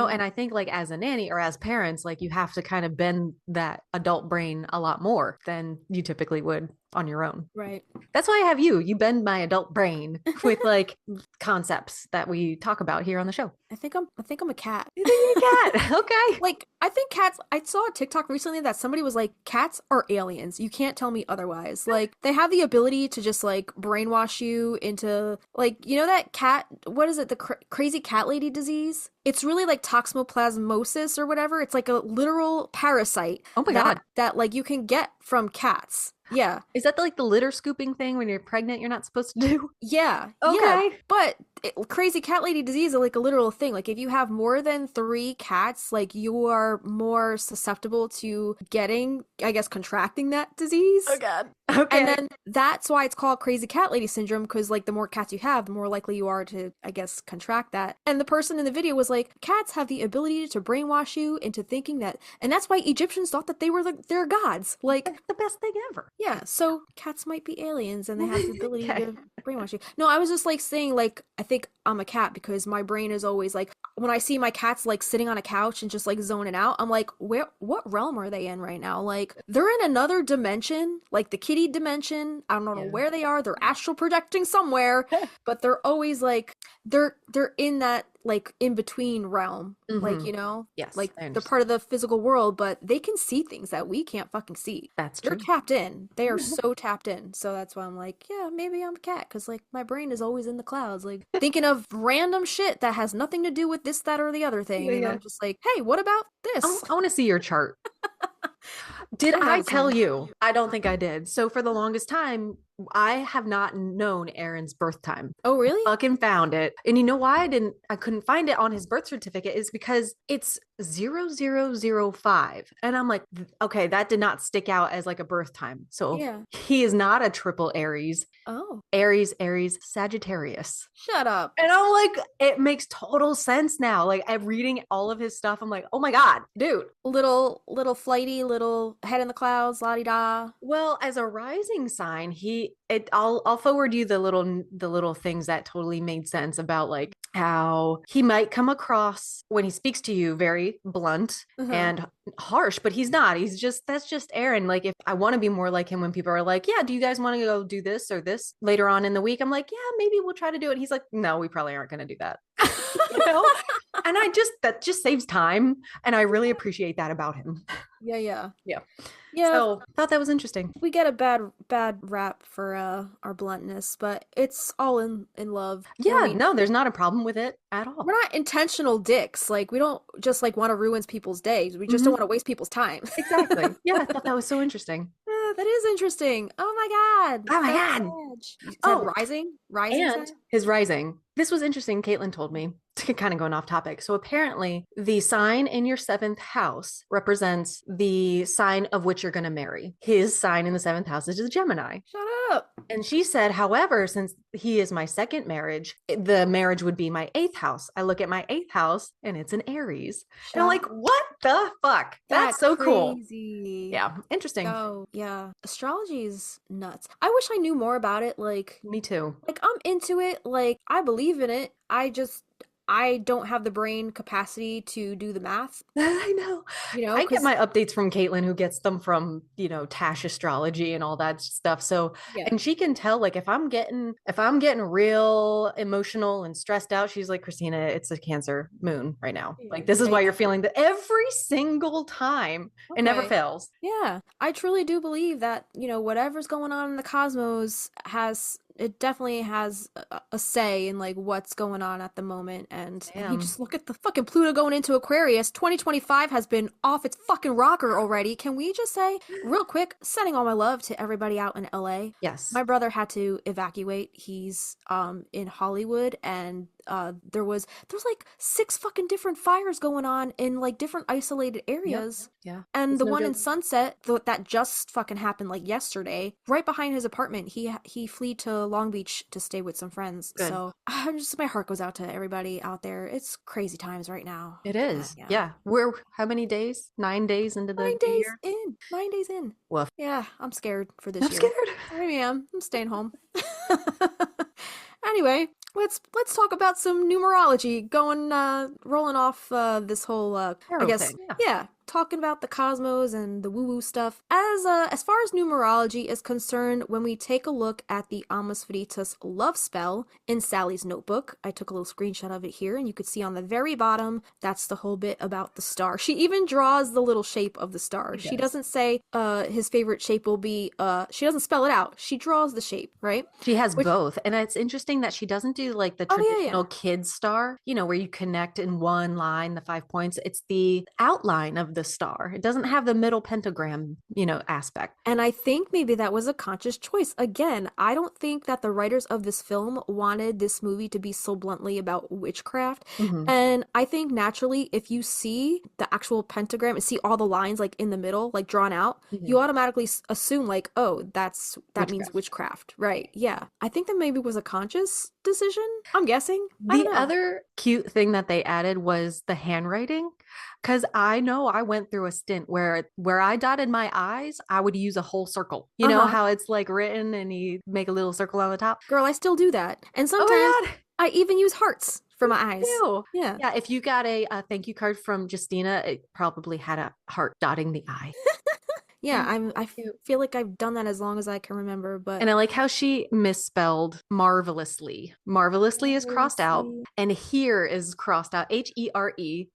Speaker 2: and I think, like, as a nanny or as parents, like, you have to kind of bend that adult brain a lot more than you typically would on your own.
Speaker 3: Right.
Speaker 2: That's why I have you. You bend my adult brain with, like, concepts that we talk about here on the show.
Speaker 3: I think I'm a cat.
Speaker 2: You think you're a cat? Okay.
Speaker 3: Like, I think cats, I saw a TikTok recently that somebody was like, cats are aliens. You can't tell me otherwise. Like, they have the ability to just, like, brainwash you into, like, that cat, what is it? The crazy cat lady disease? It's really like toxoplasmosis or whatever. It's like a literal parasite.
Speaker 2: Oh my God.
Speaker 3: That, like, you can get from cats. Yeah.
Speaker 2: Is that like the litter scooping thing when you're pregnant you're not supposed to do?
Speaker 3: Yeah.
Speaker 2: Okay.
Speaker 3: Yeah. But crazy cat lady disease is like a literal thing. Like if you have more than 3 cats, like you are more susceptible to getting, I guess, contracting that disease.
Speaker 2: Oh God. Okay.
Speaker 3: And then that's why it's called crazy cat lady syndrome, because like the more cats you have, the more likely you are to, I guess, contract that. And the person in the video was like, cats have the ability to brainwash you into thinking that, and that's why Egyptians thought that they were their gods. Like,
Speaker 2: That's the best thing ever.
Speaker 3: yeah, so cats might be aliens and they have the ability
Speaker 2: Okay.
Speaker 3: to brainwash you. No, I was just like saying, like, I think I'm a cat because my brain is always like, when I see my cats like sitting on a couch and just like zoning out, I'm like, what realm are they in right now? Like, they're in another dimension, like the kitty dimension. I don't know
Speaker 2: Yeah.
Speaker 3: where they are. They're astral projecting somewhere, but they're always like, they're in that like in between realm, like,
Speaker 2: Mhm.
Speaker 3: you know,
Speaker 2: Yes,
Speaker 3: like
Speaker 2: I
Speaker 3: they're
Speaker 2: understand.
Speaker 3: part of the physical world, but they can see things that we can't fucking see.
Speaker 2: That's
Speaker 3: They're
Speaker 2: true.
Speaker 3: tapped in. They are so tapped in. So that's why I'm like, yeah, maybe I'm a cat, because like my brain is always in the clouds, like thinking of random shit that has nothing to do with this, that, or the other thing.
Speaker 2: Yeah,
Speaker 3: And
Speaker 2: yeah.
Speaker 3: I'm just like, hey, what about this?
Speaker 2: I want to see your chart. Did
Speaker 3: I
Speaker 2: I
Speaker 3: have
Speaker 2: tell
Speaker 3: some.
Speaker 2: you? I don't think I did. So for the longest time, I have not known Aaron's birth time.
Speaker 3: Oh, really?
Speaker 2: Fucking found it. And you know why I couldn't find it on his birth certificate is because it's 0005. And I'm like, okay, that did not stick out as like a birth time. So
Speaker 3: Yeah.
Speaker 2: he is not a triple Aries.
Speaker 3: Oh,
Speaker 2: Aries, Sagittarius.
Speaker 3: shut up.
Speaker 2: And I'm like, it makes total sense now. Like I'm reading all of his stuff. I'm like, oh my God, dude.
Speaker 3: Little flighty, little head in the clouds, la di da.
Speaker 2: Well, as a rising sign, I'll forward you the little things that totally made sense about like how he might come across when he speaks to you very blunt
Speaker 3: Uh-huh.
Speaker 2: and harsh, but he's not. That's just Aaron. Like if I want to be more like him when people are like, yeah, do you guys want to go do this or this later on in the week? I'm like, yeah, maybe we'll try to do it. He's like, no, we probably aren't going to do that. You know? And that just saves time. And I really appreciate that about him.
Speaker 3: Yeah, yeah.
Speaker 2: Yeah.
Speaker 3: Yeah,
Speaker 2: So thought that was interesting.
Speaker 3: we get a bad rap for our bluntness, but it's all in love.
Speaker 2: Yeah,
Speaker 3: I mean,
Speaker 2: no, there's not a problem with it at all.
Speaker 3: we're not intentional dicks. Like we don't just like want to ruin people's days. We just don't want to waste people's time.
Speaker 2: Exactly. Yeah, I thought that was so interesting.
Speaker 3: That is interesting. Oh my god.
Speaker 2: Oh my
Speaker 3: That's
Speaker 2: God.
Speaker 3: Sag. You said
Speaker 2: Oh,
Speaker 3: rising
Speaker 2: and
Speaker 3: Sag?
Speaker 2: his rising. This was interesting. Caitlin told me, kind of going off topic. So apparently, the sign in your seventh house represents the sign of which you're going to marry. His sign in the seventh house is a Gemini.
Speaker 3: Shut up.
Speaker 2: And she said, however, since he is my second marriage, the marriage would be my eighth house. I look at my eighth house and it's an Aries. And I'm like, what the fuck? That's so cool.
Speaker 3: Crazy.
Speaker 2: Yeah, interesting.
Speaker 3: Oh, yeah. Astrology is nuts. I wish I knew more about it. Like
Speaker 2: Me too.
Speaker 3: I'm into it. Like I believe in it. I don't have the brain capacity to do the math,
Speaker 2: I know.
Speaker 3: you know,
Speaker 2: I get
Speaker 3: 'cause-
Speaker 2: my updates from Caitlin, who gets them from, Tash astrology and all that stuff. So,
Speaker 3: yeah.
Speaker 2: and she can tell, like, if I'm getting real emotional and stressed out, she's like, Christina, it's a Cancer moon right now.
Speaker 3: Yeah,
Speaker 2: Like, this is why
Speaker 3: like-
Speaker 2: you're feeling that every single time. It never
Speaker 3: Okay.
Speaker 2: fails.
Speaker 3: Yeah, I truly do believe that, whatever's going on in the cosmos definitely has a say in like what's going on at the moment. And I mean,
Speaker 2: Damn.
Speaker 3: just look at the fucking Pluto going into Aquarius. 2025 has been off its fucking rocker already. Can we just say real quick, sending all my love to everybody out in LA.
Speaker 2: Yes.
Speaker 3: My brother had to evacuate. He's in Hollywood, and there was like 6 fucking different fires going on in like different isolated areas.
Speaker 2: Yeah.
Speaker 3: And
Speaker 2: It's
Speaker 3: the
Speaker 2: no
Speaker 3: one in
Speaker 2: joke.
Speaker 3: Sunset that just fucking happened like yesterday, right behind his apartment. He flee to Long Beach to stay with some friends.
Speaker 2: Good.
Speaker 3: So my heart goes out to everybody out there. It's crazy times right now.
Speaker 2: It is.
Speaker 3: Yeah.
Speaker 2: Yeah. We're how many days? 9 days into the
Speaker 3: 9 days
Speaker 2: year?
Speaker 3: in. 9 days in.
Speaker 2: Woof.
Speaker 3: Yeah, I'm scared for this
Speaker 2: I'm
Speaker 3: year.
Speaker 2: scared.
Speaker 3: I am. I'm staying home. Anyway, let's talk about some numerology. Rolling off this whole I
Speaker 2: Tarot
Speaker 3: guess
Speaker 2: thing, yeah.
Speaker 3: yeah, talking about the cosmos and the woo-woo stuff. As far as numerology is concerned, when we take a look at the Amas Veritas love spell in Sally's notebook, I took a little screenshot of it here, and you could see on the very bottom, that's the whole bit about the star. She even draws the little shape of the star. She doesn't say his favorite shape will be she doesn't spell it out. She draws the shape, right?
Speaker 2: She has both. And it's interesting that she doesn't do like the
Speaker 3: Oh, yeah,
Speaker 2: traditional kid star, where you connect in one line, the 5 points. It's the outline of the star. It doesn't have the middle pentagram, aspect.
Speaker 3: And I think maybe that was a conscious choice. Again, I don't think that the writers of this film wanted this movie to be so bluntly about witchcraft.
Speaker 2: Mhm.
Speaker 3: And I think naturally, if you see the actual pentagram and see all the lines like in the middle, like drawn out, you automatically assume like, oh, that means witchcraft, right? Yeah. I think that maybe was a conscious decision. I'm guessing. I
Speaker 2: The
Speaker 3: don't know.
Speaker 2: other cute thing that they added was the handwriting. Because I know I went through a stint where I dotted my I's, I would use a whole circle. You know how it's like written and you make a little circle on the top?
Speaker 3: Girl, I still do that. And
Speaker 2: Oh
Speaker 3: sometimes
Speaker 2: my God.
Speaker 3: I even use hearts for my eyes.
Speaker 2: Ew.
Speaker 3: Yeah.
Speaker 2: Yeah, if you got a thank you card from Justina, it probably had a heart dotting the I.
Speaker 3: Yeah,
Speaker 2: Mm,
Speaker 3: I
Speaker 2: cute.
Speaker 3: feel like I've done that as long as I can remember, but
Speaker 2: And I like how she misspelled marvelously. Marvelously is crossed out,
Speaker 3: Marvelously.
Speaker 2: and here is crossed out Here,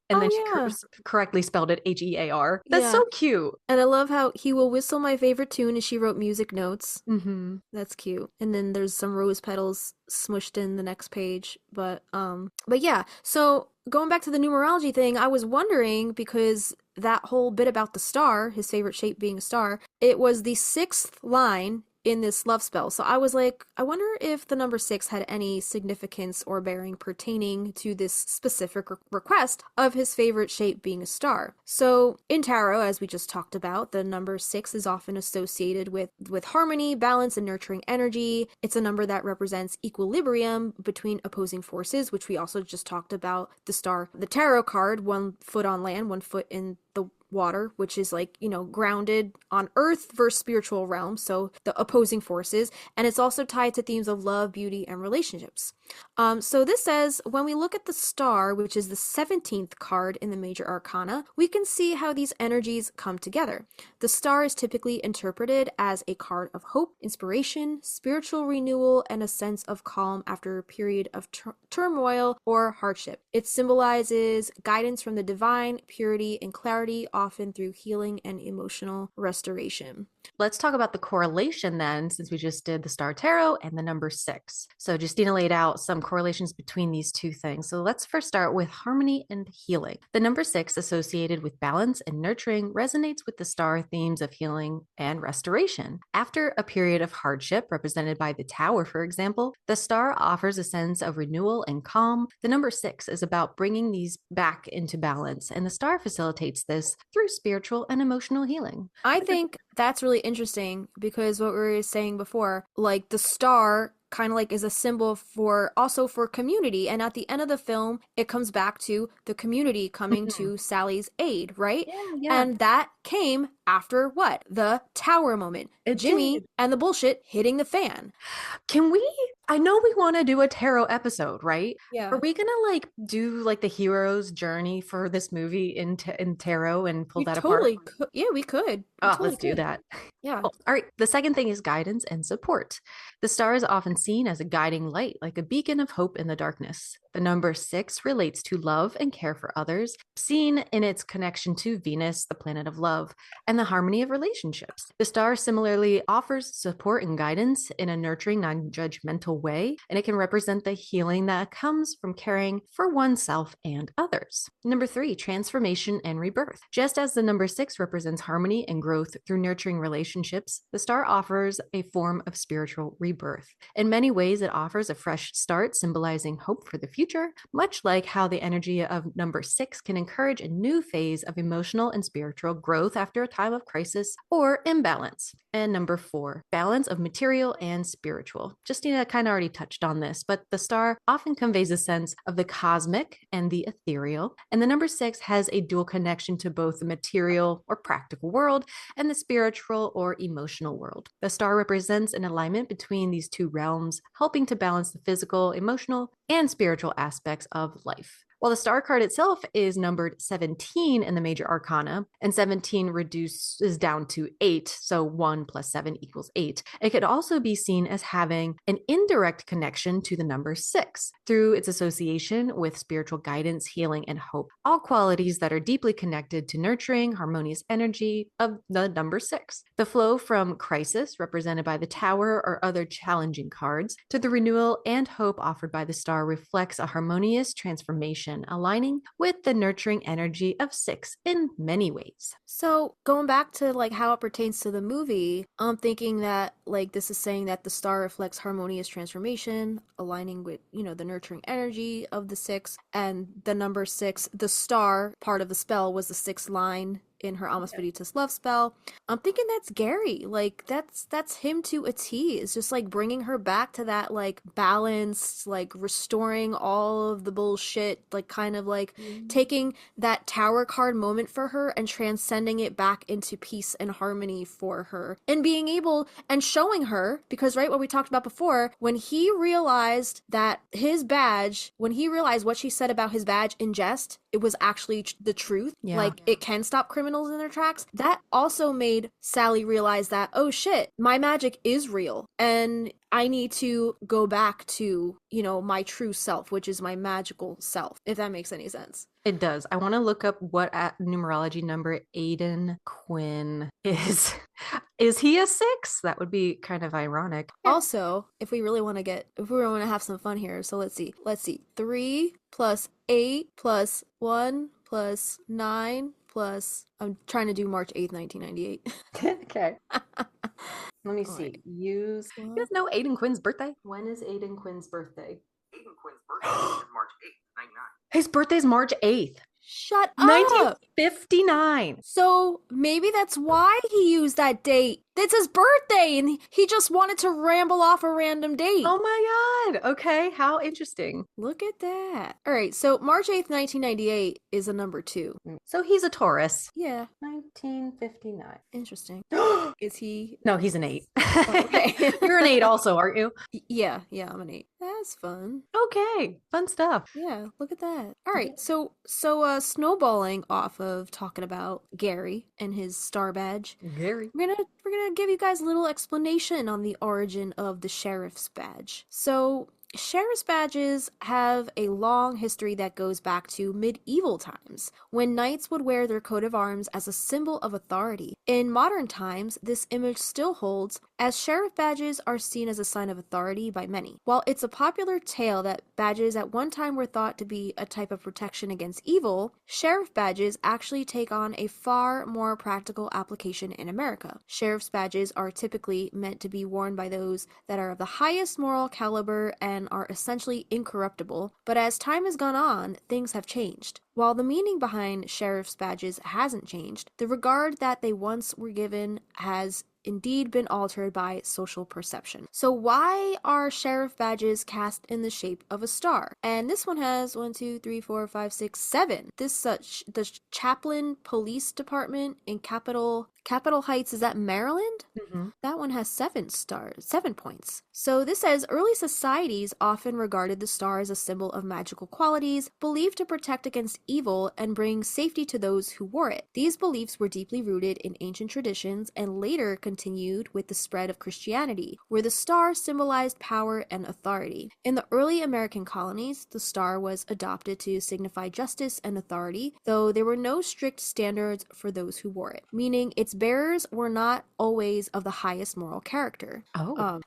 Speaker 2: and
Speaker 3: Oh
Speaker 2: then she
Speaker 3: yeah.
Speaker 2: correctly spelled it Hear. That's
Speaker 3: Yeah.
Speaker 2: so cute.
Speaker 3: And I love how he will whistle my favorite tune and she wrote music notes.
Speaker 2: Mm-hmm.
Speaker 3: That's cute. And then there's some rose petals smushed in the next page. But yeah. So going back to the numerology thing, I was wondering because that whole bit about the star, his favorite shape being a star, it was the sixth line in this love spell. So I was like, I wonder if the number 6 had any significance or bearing pertaining to this specific request of his favorite shape being a star. So in tarot, as we just talked about, the number 6 is often associated with harmony, balance, and nurturing energy. It's a number that represents equilibrium between opposing forces, which we also just talked about the star. The tarot card, 1 foot on land, 1 foot in the water, which is like, grounded on earth versus spiritual realm, so the opposing forces, and it's also tied to themes of love, beauty, and relationships. So this says, when we look at the star, which is the 17th card in the major arcana, we can see how these energies come together. The star is typically interpreted as a card of hope, inspiration, spiritual renewal, and a sense of calm after a period of turmoil or hardship. It symbolizes guidance from the divine, purity, and clarity, often through healing and emotional restoration.
Speaker 2: Let's talk about the correlation then, since we just did the star tarot and the number 6. So Justina laid out some correlations between these two things. So let's first start with harmony and healing. The number 6, associated with balance and nurturing, resonates with the star themes of healing and restoration. After a period of hardship, represented by the tower, for example, the star offers a sense of renewal and calm. The number 6 is about bringing these back into balance, and the star facilitates this through spiritual and emotional healing.
Speaker 3: I think that's really interesting because what we were saying before, like the star kind of like is a symbol for community, and at the end of the film it comes back to the community coming to Sally's aid, right?
Speaker 2: Yeah.
Speaker 3: And that came after what? The tower moment. Jimmy and the bullshit hitting the fan.
Speaker 2: I know we want to do a tarot episode, right?
Speaker 3: Yeah.
Speaker 2: Are we gonna do the hero's journey for this movie in tarot and pull that apart?
Speaker 3: Yeah, we could.
Speaker 2: Let's do that.
Speaker 3: Yeah.
Speaker 2: Oh, all right. The second thing is guidance and support. The star is often seen as a guiding light, like a beacon of hope in the darkness. The number 6 relates to love and care for others, seen in its connection to Venus, the planet of love, and the harmony of relationships. The star similarly offers support and guidance in a nurturing, non-judgmental way, and it can represent the healing that comes from caring for oneself and others. Number 3, transformation and rebirth. Just as the number 6 represents harmony and growth through nurturing relationships, the star offers a form of spiritual rebirth. In many ways, it offers a fresh start, symbolizing hope for the future, much like how the energy of number 6 can encourage a new phase of emotional and spiritual growth after a time of crisis or imbalance. And number 4, balance of material and spiritual. Justina kind of already touched on this, but the star often conveys a sense of the cosmic and the ethereal, and the number 6 has a dual connection to both the material or practical world and the spiritual or emotional world. The star represents an alignment between these two realms, helping to balance the physical, emotional, and spiritual aspects of life. While the star card itself is numbered 17 in the major arcana, and 17 reduces down to 8, so 1 plus 7 equals 8, it could also be seen as having an indirect connection to the number 6 through its association with spiritual guidance, healing, and hope, all qualities that are deeply connected to nurturing, harmonious energy of the number 6. The flow from crisis, represented by the tower or other challenging cards, to the renewal and hope offered by the star reflects a harmonious transformation transformation, aligning with the nurturing energy of 6 in many ways.
Speaker 3: So going back to like how it pertains to the movie, I'm thinking that like this is saying that the star reflects harmonious transformation, aligning with, the nurturing energy of the 6, and the number 6, the star part of the spell was the 6th line in her Amas Veritas love spell. I'm thinking that's Gary. Like that's him to a T. It's just like bringing her back to that like balance, like restoring all of the bullshit, like kind of like taking that tower card moment for her and transcending it back into peace and harmony for her. And being able and showing her, because right what we talked about before, when he realized that his badge, when he realized what she said about his badge in jest, it was actually the truth.
Speaker 2: Yeah.
Speaker 3: Like it can stop criminals in their tracks. That also made Sally realize that, oh shit, my magic is real and I need to go back to, my true self, which is my magical self, if that makes any sense.
Speaker 2: It does. I want to look up what numerology number Aiden Quinn is. Is he a 6? That would be kind of ironic.
Speaker 3: Also, if we really want to have some fun here, so let's see. 3 plus 8 plus 1 plus 9 plus, I'm trying to do March 8th, 1998.
Speaker 2: Okay. Let me see. You guys know Aiden Quinn's birthday? When is Aiden Quinn's birthday?
Speaker 4: Aiden Quinn's birthday is March 8th, 99.
Speaker 2: His birthday's March 8th.
Speaker 3: Shut up!
Speaker 2: 1959.
Speaker 3: So maybe that's why he used that date. It's his birthday and he just wanted to ramble off a random date.
Speaker 2: Oh my god. Okay, how interesting.
Speaker 3: Look at that. All right, so March 8th, 1998 is a number 2.
Speaker 2: So he's a Taurus.
Speaker 3: Yeah.
Speaker 2: 1959.
Speaker 3: Interesting. Is he?
Speaker 2: No, he's an 8.
Speaker 3: Oh, okay.
Speaker 2: You're an 8 also, aren't you?
Speaker 3: Yeah, I'm an 8. That's fun.
Speaker 2: Okay, fun stuff.
Speaker 3: Yeah, look at that. All right, so snowballing off of talking about Gary and his star badge,
Speaker 2: Gary.
Speaker 3: we're gonna give you guys a little explanation on the origin of the sheriff's badge. So sheriff's badges have a long history that goes back to medieval times, when knights would wear their coat of arms as a symbol of authority. In modern times, this image still holds, as sheriff badges are seen as a sign of authority by many. While it's a popular tale that badges at one time were thought to be a type of protection against evil, sheriff badges actually take on a far more practical application in America. Sheriff's badges are typically meant to be worn by those that are of the highest moral caliber and are essentially incorruptible, but as time has gone on, things have changed. While the meaning behind sheriff's badges hasn't changed, the regard that they once were given has indeed been altered by social perception. So why are sheriff badges cast in the shape of a star? And this one has 1, 2, 3, 4, 5, 6, 7. The Chaplin Police Department in Capitol Heights, is that Maryland?
Speaker 2: Mm-hmm.
Speaker 3: That one has 7 stars, 7 points. So this says early societies often regarded the star as a symbol of magical qualities, believed to protect against evil and bring safety to those who wore it. These beliefs were deeply rooted in ancient traditions and later continued with the spread of Christianity, where the star symbolized power and authority. In the early American colonies, the star was adopted to signify justice and authority, though there were no strict standards for those who wore it, meaning its bearers were not always of the highest moral character.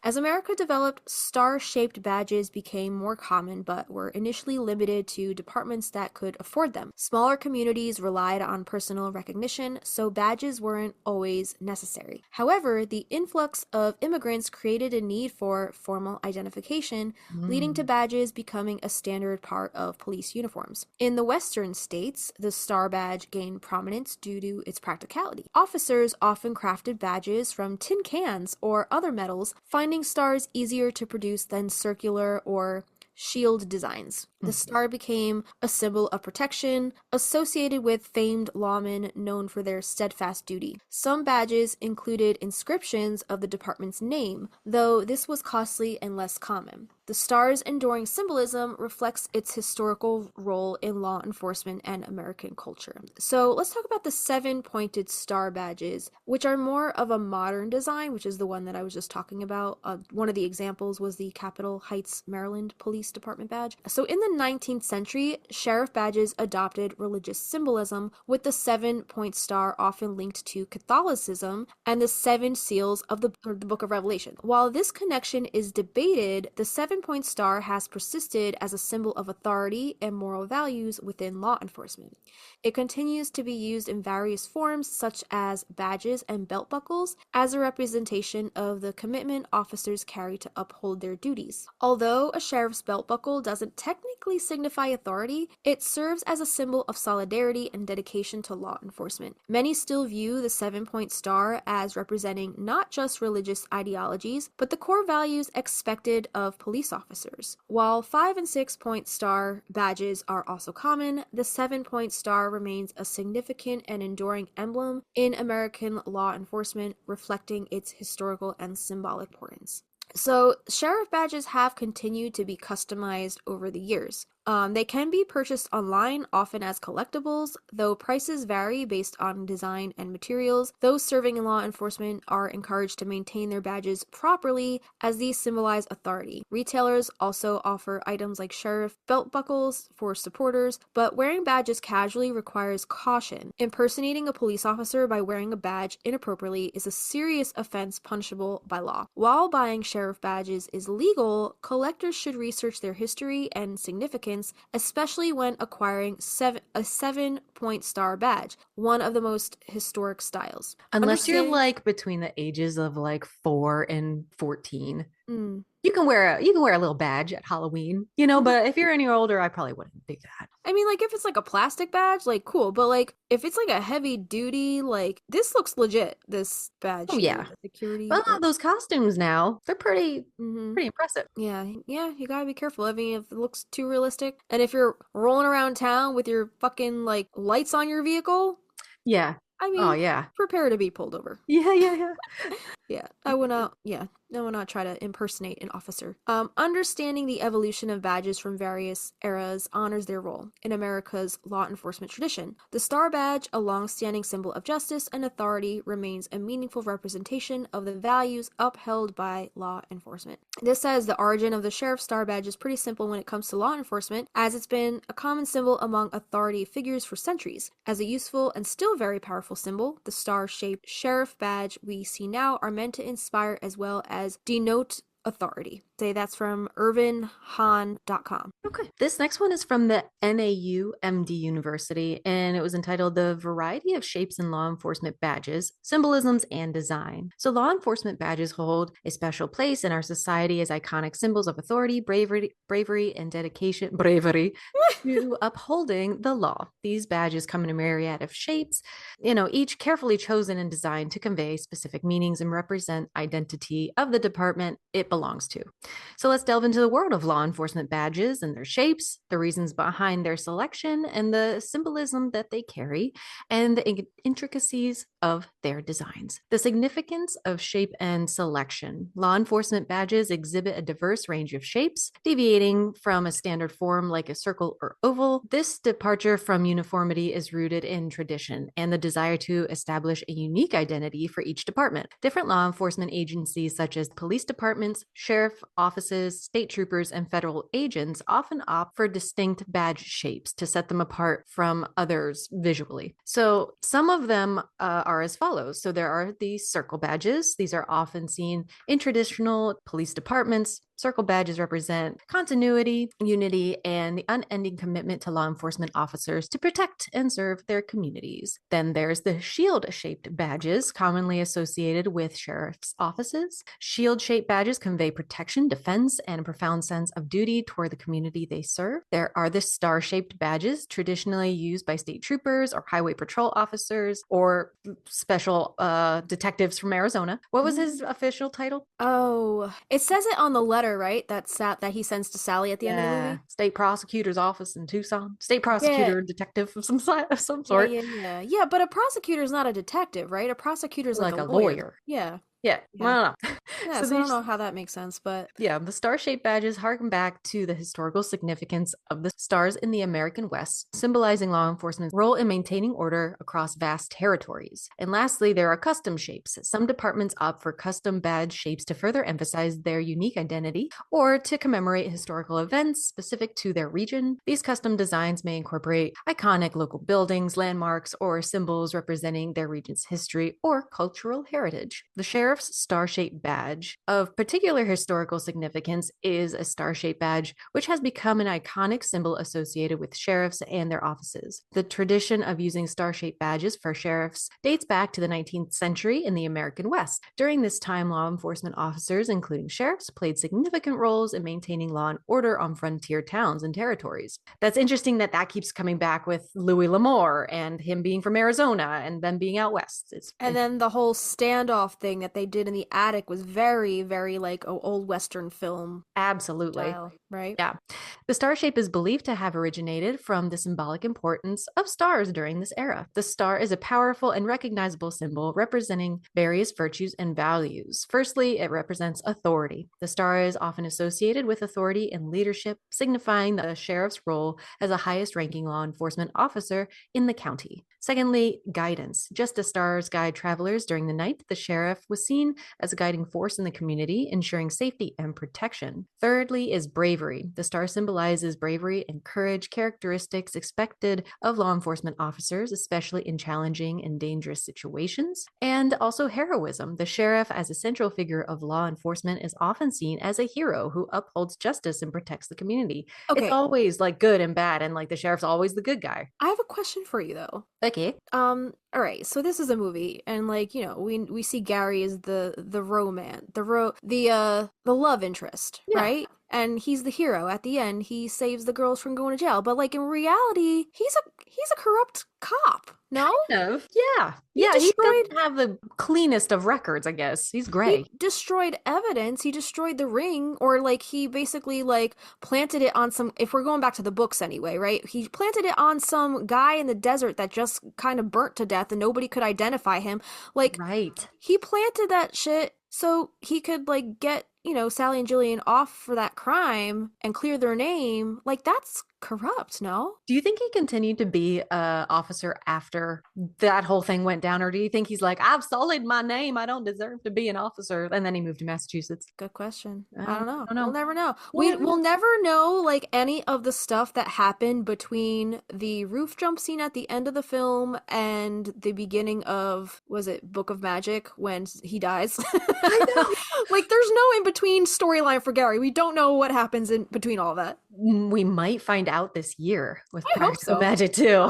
Speaker 3: As America developed, star-shaped badges became more common, but were initially limited to departments that could afford them. Smaller communities relied on personal recognition, so badges weren't always necessary. However, the influx of immigrants created a need for formal identification, leading to badges becoming a standard part of police uniforms. In the Western states, the star badge gained prominence due to its practicality. Officers often crafted badges from tin cans or other metals, finding stars easier to produce than circular or shield designs. The star became a symbol of protection, associated with famed lawmen known for their steadfast duty. Some badges included inscriptions of the department's name, though this was costly and less common. The star's enduring symbolism reflects its historical role in law enforcement and American culture. So let's talk about the 7-pointed star badges, which are more of a modern design, which is the one that I was just talking about. One of the examples was the Capitol Heights, Maryland Police Department badge. So in the 19th century, sheriff badges adopted religious symbolism, with the 7-point star often linked to Catholicism and the 7 seals of the Book of Revelation. While this connection is debated, the 7 7-point star has persisted as a symbol of authority and moral values within law enforcement. It continues to be used in various forms, such as badges and belt buckles, as a representation of the commitment officers carry to uphold their duties. Although a sheriff's belt buckle doesn't technically signify authority, it serves as a symbol of solidarity and dedication to law enforcement. Many still view the 7-point star as representing not just religious ideologies, but the core values expected of police officers. While 5 and 6-point star badges are also common, the 7-point star remains a significant and enduring emblem in American law enforcement, reflecting its historical and symbolic importance. So, sheriff badges have continued to be customized over the years. They can be purchased online, often as collectibles, though prices vary based on design and materials. Those serving in law enforcement are encouraged to maintain their badges properly, as these symbolize authority. Retailers also offer items like sheriff belt buckles for supporters, but wearing badges casually requires caution. Impersonating a police officer by wearing a badge inappropriately is a serious offense punishable by law. While buying sheriff badges is legal, collectors should research their history and significance, especially when acquiring a 7-point star badge, one of the most historic styles.
Speaker 2: Unless you're like between the ages of like 4 and 14.
Speaker 3: Mm.
Speaker 2: You can wear a little badge at Halloween, you know, but if you're any older, I probably wouldn't do that.
Speaker 3: I mean, like, if it's like a plastic badge, like, cool, but like, if it's like a heavy duty, like, this looks legit, this badge.
Speaker 2: Oh, yeah.
Speaker 3: Security.
Speaker 2: Well, those costumes now, they're pretty
Speaker 3: Mm-hmm.
Speaker 2: impressive.
Speaker 3: Yeah, you gotta be careful. I mean, if it looks too realistic, and if you're rolling around town with your fucking, like, lights on your vehicle,
Speaker 2: Yeah.
Speaker 3: I mean,
Speaker 2: Oh, yeah.
Speaker 3: prepare to be pulled over.
Speaker 2: Yeah.
Speaker 3: Yeah, I would not try to impersonate an officer. Understanding the evolution of badges from various eras honors their role in America's law enforcement tradition. The Star Badge, a long-standing symbol of justice and authority, remains a meaningful representation of the values upheld by law enforcement. This says the origin of the Sheriff's Star Badge is pretty simple when it comes to law enforcement, as it's been a common symbol among authority figures for centuries. As a useful and still very powerful symbol, the star-shaped Sheriff Badge we see now are meant to inspire as well as denote authority. Say that's from irvinhahn.com.
Speaker 2: Okay. This next one is from the NAU MD University, and it was entitled The Variety of Shapes in Law Enforcement Badges, Symbolisms, and Design. So law enforcement badges hold a special place in our society as iconic symbols of authority, bravery, and dedication, to upholding the law. These badges come in a myriad of shapes, each carefully chosen and designed to convey specific meanings and represent identity of the department it belongs to. So let's delve into the world of law enforcement badges and their shapes, the reasons behind their selection, and the symbolism that they carry, and the intricacies of their designs. The significance of shape and selection. Law enforcement badges exhibit a diverse range of shapes, deviating from a standard form like a circle or oval. This departure from uniformity is rooted in tradition and the desire to establish a unique identity for each department. Different law enforcement agencies, such as police departments, sheriff offices, state troopers, and federal agents, often opt for distinct badge shapes to set them apart from others visually. So some of them are as follows. So there are the circle badges. These are often seen in traditional police departments. Circle badges represent continuity, unity, and the unending commitment to law enforcement officers to protect and serve their communities. Then there's the shield-shaped badges, commonly associated with sheriff's offices. Shield-shaped badges convey protection, defense, and a profound sense of duty toward the community they serve. There are the star-shaped badges, traditionally used by state troopers or highway patrol officers or special detectives from Arizona. What was his official title?
Speaker 3: Oh, it says it on the letter, right? That he sends to Sally at the end of the movie.
Speaker 2: State prosecutor's office in Tucson. State prosecutor, detective of some sort.
Speaker 3: Yeah, but a prosecutor is not a detective, right? A prosecutor is like a lawyer. Yeah.
Speaker 2: Yeah. Well, I don't know.
Speaker 3: Yeah, so I don't know how that makes sense, but
Speaker 2: yeah, the star-shaped badges harken back to the historical significance of the stars in the American West, symbolizing law enforcement's role in maintaining order across vast territories. And lastly, there are custom shapes. Some departments opt for custom badge shapes to further emphasize their unique identity or to commemorate historical events specific to their region. These custom designs may incorporate iconic local buildings, landmarks, or symbols representing their region's history or cultural heritage. The sheriff sheriff's star-shaped badge. Of particular historical significance is a star-shaped badge, which has become an iconic symbol associated with sheriffs and their offices. The tradition of using star-shaped badges for sheriffs dates back to the 19th century in the American West. During this time, law enforcement officers, including sheriffs, played significant roles in maintaining law and order on frontier towns and territories. That's interesting that keeps coming back with Louis L'Amour and him being from Arizona and them being out west.
Speaker 3: And then the whole standoff thing that they did in the attic was very, very like old Western film
Speaker 2: absolutely
Speaker 3: style, right?
Speaker 2: Yeah. The star shape is believed to have originated from the symbolic importance of stars during this era. The star is a powerful and recognizable symbol representing various virtues and values. Firstly, it represents authority. The star is often associated with authority and leadership, signifying the sheriff's role as the highest ranking law enforcement officer in the county. Secondly, guidance. Just as stars guide travelers during the night, the sheriff was seen as a guiding force in the community, ensuring safety and protection. Thirdly is bravery. The star symbolizes bravery and courage, characteristics expected of law enforcement officers, especially in challenging and dangerous situations. And also heroism. The sheriff, as a central figure of law enforcement, is often seen as a hero who upholds justice and protects the community.
Speaker 3: Okay.
Speaker 2: It's always like good and bad, and like the sheriff's always the good guy.
Speaker 3: I have a question for you though.
Speaker 2: Okay.
Speaker 3: All right, so this is a movie, and like, you know, we see Gary as the romance, the love interest,
Speaker 2: Yeah.
Speaker 3: right? And he's the hero. At the end, he saves the girls from going to jail. But like in reality, he's a corrupt cop. No?
Speaker 2: Kind of. Yeah.
Speaker 3: He
Speaker 2: Yeah, he
Speaker 3: destroyed-
Speaker 2: doesn't have the cleanest of records, I guess. He's gray.
Speaker 3: He destroyed evidence. He destroyed the ring, or like he basically like planted it on some. If we're going back to the books anyway, right? He planted it on some guy in the desert that just kind of burnt to death, and nobody could identify him. Like
Speaker 2: Right.
Speaker 3: he planted that shit so he could like get, you know, Sally and Jillian off for that crime and clear their name. Like that's corrupt, no?
Speaker 2: Do you think he continued to be a officer after that whole thing went down, or do you think he's like, I've sullied my name, I don't deserve to be an officer, and then he moved to Massachusetts?
Speaker 3: Good question.
Speaker 2: I
Speaker 3: I don't know.
Speaker 2: don't know.
Speaker 3: We'll never know.
Speaker 2: We'll
Speaker 3: We'll never know like any of the stuff that happened between the roof jump scene at the end of the film and the beginning of, was it Book of Magic, when he dies?
Speaker 2: I know.
Speaker 3: Like there's no in between storyline for Gary. We don't know what happens in between all that.
Speaker 2: We might find out this year with
Speaker 3: I hope
Speaker 2: Practical
Speaker 3: so.
Speaker 2: Magic too.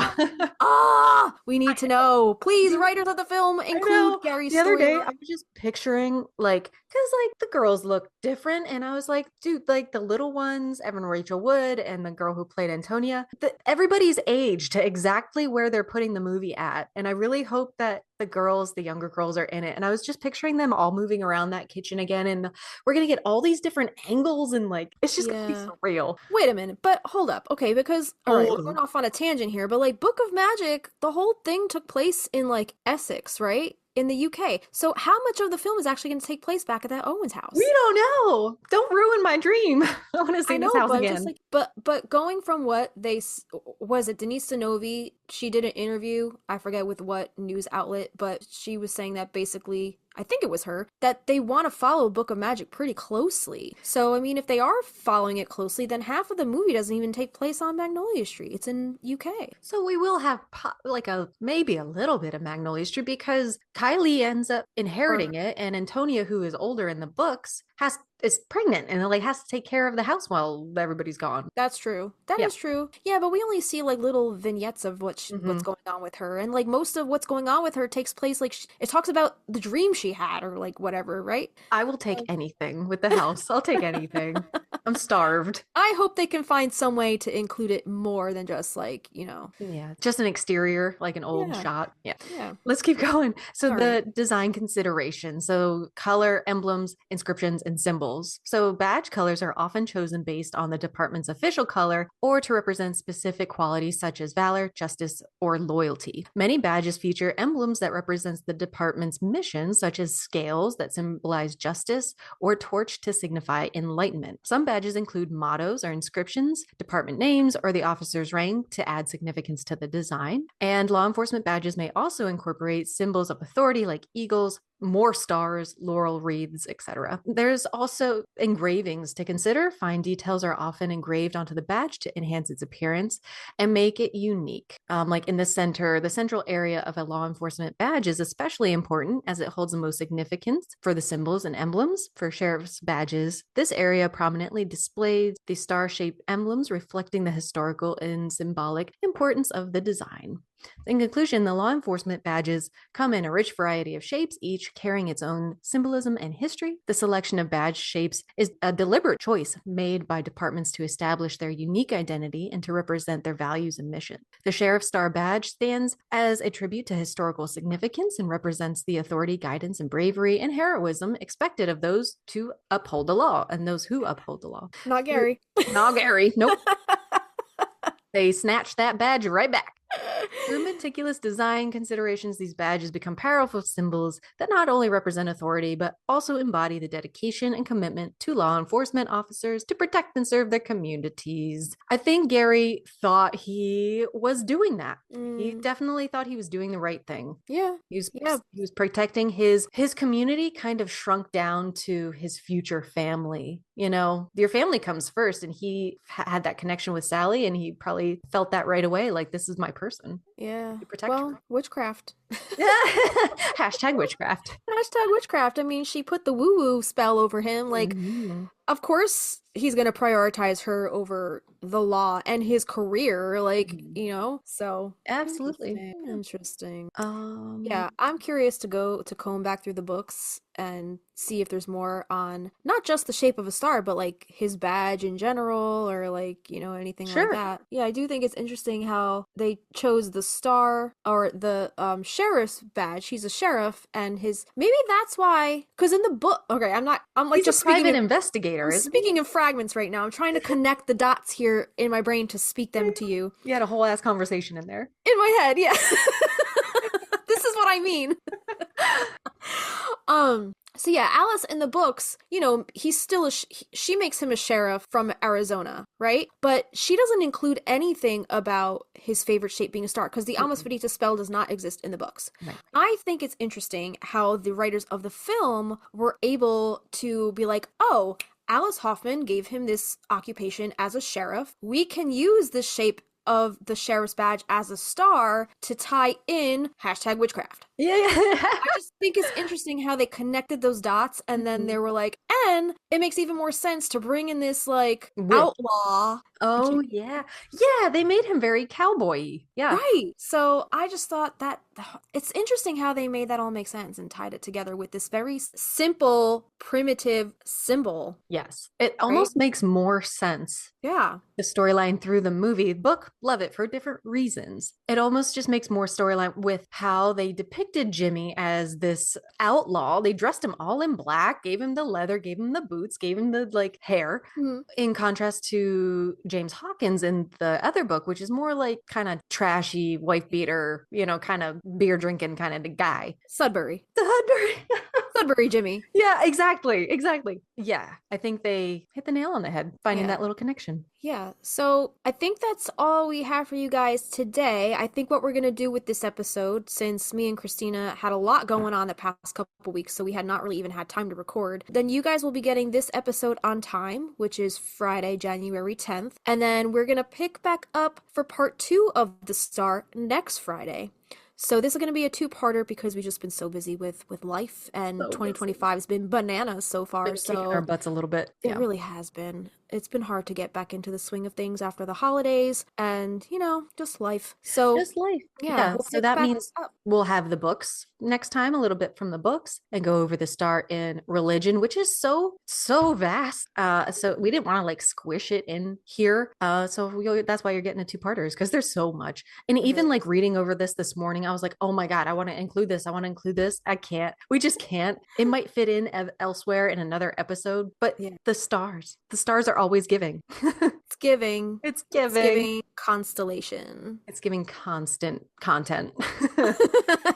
Speaker 3: We need to know. Please, writers of the film,
Speaker 2: know.
Speaker 3: include Gary's
Speaker 2: The other day,
Speaker 3: storyline.
Speaker 2: I was just picturing, like, because, like, the girls look different. And I was like, dude, like, the little ones, Evan Rachel Wood and the girl who played Antonia, everybody's aged to exactly where they're putting the movie at. And I really hope that the younger girls are in it. And I was just picturing them all moving around that kitchen again. And we're going to get all these different angles. And, like, it's just going to be
Speaker 3: Yeah.
Speaker 2: surreal.
Speaker 3: Wait a minute, but hold up. Okay, because all right, we're
Speaker 2: Hold
Speaker 3: going
Speaker 2: up.
Speaker 3: off on a tangent here, but like Book of Magic, the whole thing took place in like Essex, right? In the UK. So how much of the film is actually going to take place back at that Owens house?
Speaker 2: We don't know. Don't ruin my dream. I want to see
Speaker 3: I know,
Speaker 2: this house
Speaker 3: but
Speaker 2: again.
Speaker 3: just like, but going from what was it Denise Sanovi? She did an interview. I forget with what news outlet, but she was saying that basically, I think it was her, that they want to follow Book of Magic pretty closely. So I mean, if they are following it closely, then half of the movie doesn't even take place on Magnolia Street. It's in UK.
Speaker 2: So we will have maybe a little bit of Magnolia Street because Kylie ends up inheriting it, and Antonia, who is older in the books, is pregnant and like has to take care of the house while everybody's gone.
Speaker 3: That's true. That is
Speaker 2: Yeah.
Speaker 3: true. Yeah, but we only see like little vignettes of what's going on with her, and like most of what's going on with her takes place like it talks about the dream she had or like whatever, right?
Speaker 2: I will take anything with the house. I'll take anything. I'm starved.
Speaker 3: I hope they can find some way to include it more than just like, you know.
Speaker 2: Yeah, just an exterior, like an old
Speaker 3: Yeah.
Speaker 2: shot. Yeah.
Speaker 3: Yeah.
Speaker 2: Let's keep going. So
Speaker 3: All
Speaker 2: the design consideration. So color, emblems, inscriptions, and symbols. So badge colors are often chosen based on the department's official color or to represent specific qualities such as valor, justice, or loyalty. Many badges feature emblems that represents the department's mission, such as scales that symbolize justice or torch to signify enlightenment. Some badges include mottos or inscriptions, department names, or the officer's rank to add significance to the design. And law enforcement badges may also incorporate symbols of authority like eagles, more stars, laurel wreaths, etc. There's also engravings to consider. Fine details are often engraved onto the badge to enhance its appearance and make it unique. Like in the central area of a law enforcement badge is especially important as it holds the most significance for the symbols and emblems. For sheriff's badges, this area prominently displays the star-shaped emblems reflecting the historical and symbolic importance of the design. In conclusion, the law enforcement badges come in a rich variety of shapes, each carrying its own symbolism and history. The selection of badge shapes is a deliberate choice made by departments to establish their unique identity and to represent their values and mission. The Sheriff's Star badge stands as a tribute to historical significance and represents the authority, guidance, and bravery and heroism expected of those to uphold the law and those who uphold the law.
Speaker 3: Not Gary.
Speaker 2: Not Gary. Nope. They snatched that badge right back. Through meticulous design considerations, these badges become powerful symbols that not only represent authority, but also embody the dedication and commitment to law enforcement officers to protect and serve their communities. I think Gary thought he was doing that. He definitely thought he was doing the right thing.
Speaker 3: Yeah.
Speaker 2: He was protecting his community, kind of shrunk down to his future family. You know, your family comes first, and he had that connection with Sally, and he probably felt that right away. Like, this is my person.
Speaker 3: Yeah.
Speaker 2: To protect
Speaker 3: Well,
Speaker 2: her.
Speaker 3: witchcraft.
Speaker 2: Hashtag witchcraft.
Speaker 3: Hashtag witchcraft. I mean, she put the woo-woo spell over him. Like, of course he's going to prioritize her over the law and his career. Like, you know, so.
Speaker 2: Absolutely.
Speaker 3: Interesting.
Speaker 2: Yeah.
Speaker 3: Yeah, I'm curious to comb back through the books and see if there's more on not just the shape of a star, but like his badge in general, or like, you know, anything like that. Yeah, I do think it's interesting how they chose the star, or the sheriff's badge. He's a sheriff, and maybe that's why, because in the book, okay, I'm like
Speaker 2: He's
Speaker 3: just
Speaker 2: a private
Speaker 3: speaking
Speaker 2: investigator.
Speaker 3: I'm speaking in fragments right now. I'm trying to connect the dots here in my brain to speak them to you.
Speaker 2: You had a whole ass conversation in there.
Speaker 3: In my head, yeah. This is what I mean. So yeah, Alice in the books, you know, he's still she makes him a sheriff from Arizona, right? But she doesn't include anything about his favorite shape being a star, because the Amas Veritas spell does not exist in the books.
Speaker 2: Right.
Speaker 3: I think it's interesting how the writers of the film were able to be like, oh, Alice Hoffman gave him this occupation as a sheriff. We can use this shape of the sheriff's badge as a star to tie in hashtag witchcraft.
Speaker 2: Yeah.
Speaker 3: I just think it's interesting how they connected those dots, and then they were like, and it makes even more sense to bring in this like outlaw.
Speaker 2: Oh yeah. Yeah, they made him very cowboy-y. Yeah.
Speaker 3: Right. So I just thought that it's interesting how they made that all make sense and tied it together with this very simple, primitive symbol.
Speaker 2: Yes. It almost makes more sense.
Speaker 3: Yeah.
Speaker 2: The storyline through the movie. Book, love it for different reasons. It almost just makes more storyline with how they depicted Jimmy as this outlaw. They dressed him all in black, gave him the leather, gave him the boots, gave him the like hair, in contrast to James Hawkins in the other book, which is more like kind of trashy wife beater, you know, kind of beer drinking kind of the guy.
Speaker 3: Sudbury.
Speaker 2: Sudbury
Speaker 3: Jimmy.
Speaker 2: Yeah, exactly. Yeah, I think they hit the nail on the head, finding that little connection.
Speaker 3: Yeah, so I think that's all we have for you guys today. I think what we're going to do with this episode, since me and Christina had a lot going on the past couple weeks, so we had not really even had time to record, then you guys will be getting this episode on time, which is Friday, January 10th. And then we're going to pick back up for part 2 of The Star next Friday. So this is going to be a 2-parter because we've just been so busy with life, and 2025 has been bananas so far.
Speaker 2: Been kicking our butts a little bit.
Speaker 3: It really has been. It's been hard to get back into the swing of things after the holidays, and, you know, just life. So
Speaker 2: just life.
Speaker 3: Yeah.
Speaker 2: We'll so that means we'll have the books next time, a little bit from the books, and go over the Star in religion, which is so vast. So we didn't want to like squish it in here. So that's why you're getting a 2-parters, because there's so much. And even like reading over this morning, I was like, oh my God, I want to include this. I can't. We just can't. It might fit in elsewhere in another episode, but the stars are always giving.
Speaker 3: It's giving.
Speaker 2: It's giving
Speaker 3: constellation.
Speaker 2: It's giving constant content.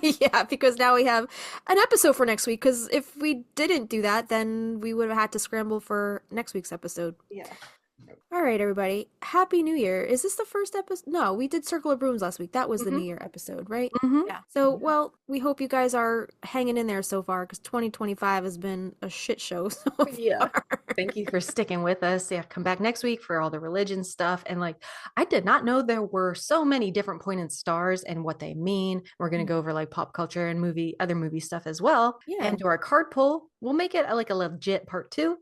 Speaker 3: Yeah, because now we have an episode for next week, because if we didn't do that, then we would have had to scramble for next week's episode.
Speaker 2: Yeah.
Speaker 3: All All right, everybody. Happy New Year. Is this the first episode? No, we did Circle of Brooms last week. That was the New Year episode, right? Yeah. So, well, we hope you guys are hanging in there so far because 2025 has been a shit show so
Speaker 2: Yeah.
Speaker 3: far.
Speaker 2: Thank you for sticking with us. Yeah, come back next week for all the religion stuff. And like, I did not know there were so many different pointed stars and what they mean. We're going to go over like pop culture and other movie stuff as well.
Speaker 3: Yeah.
Speaker 2: And do our card pull. We'll make it like a legit part 2.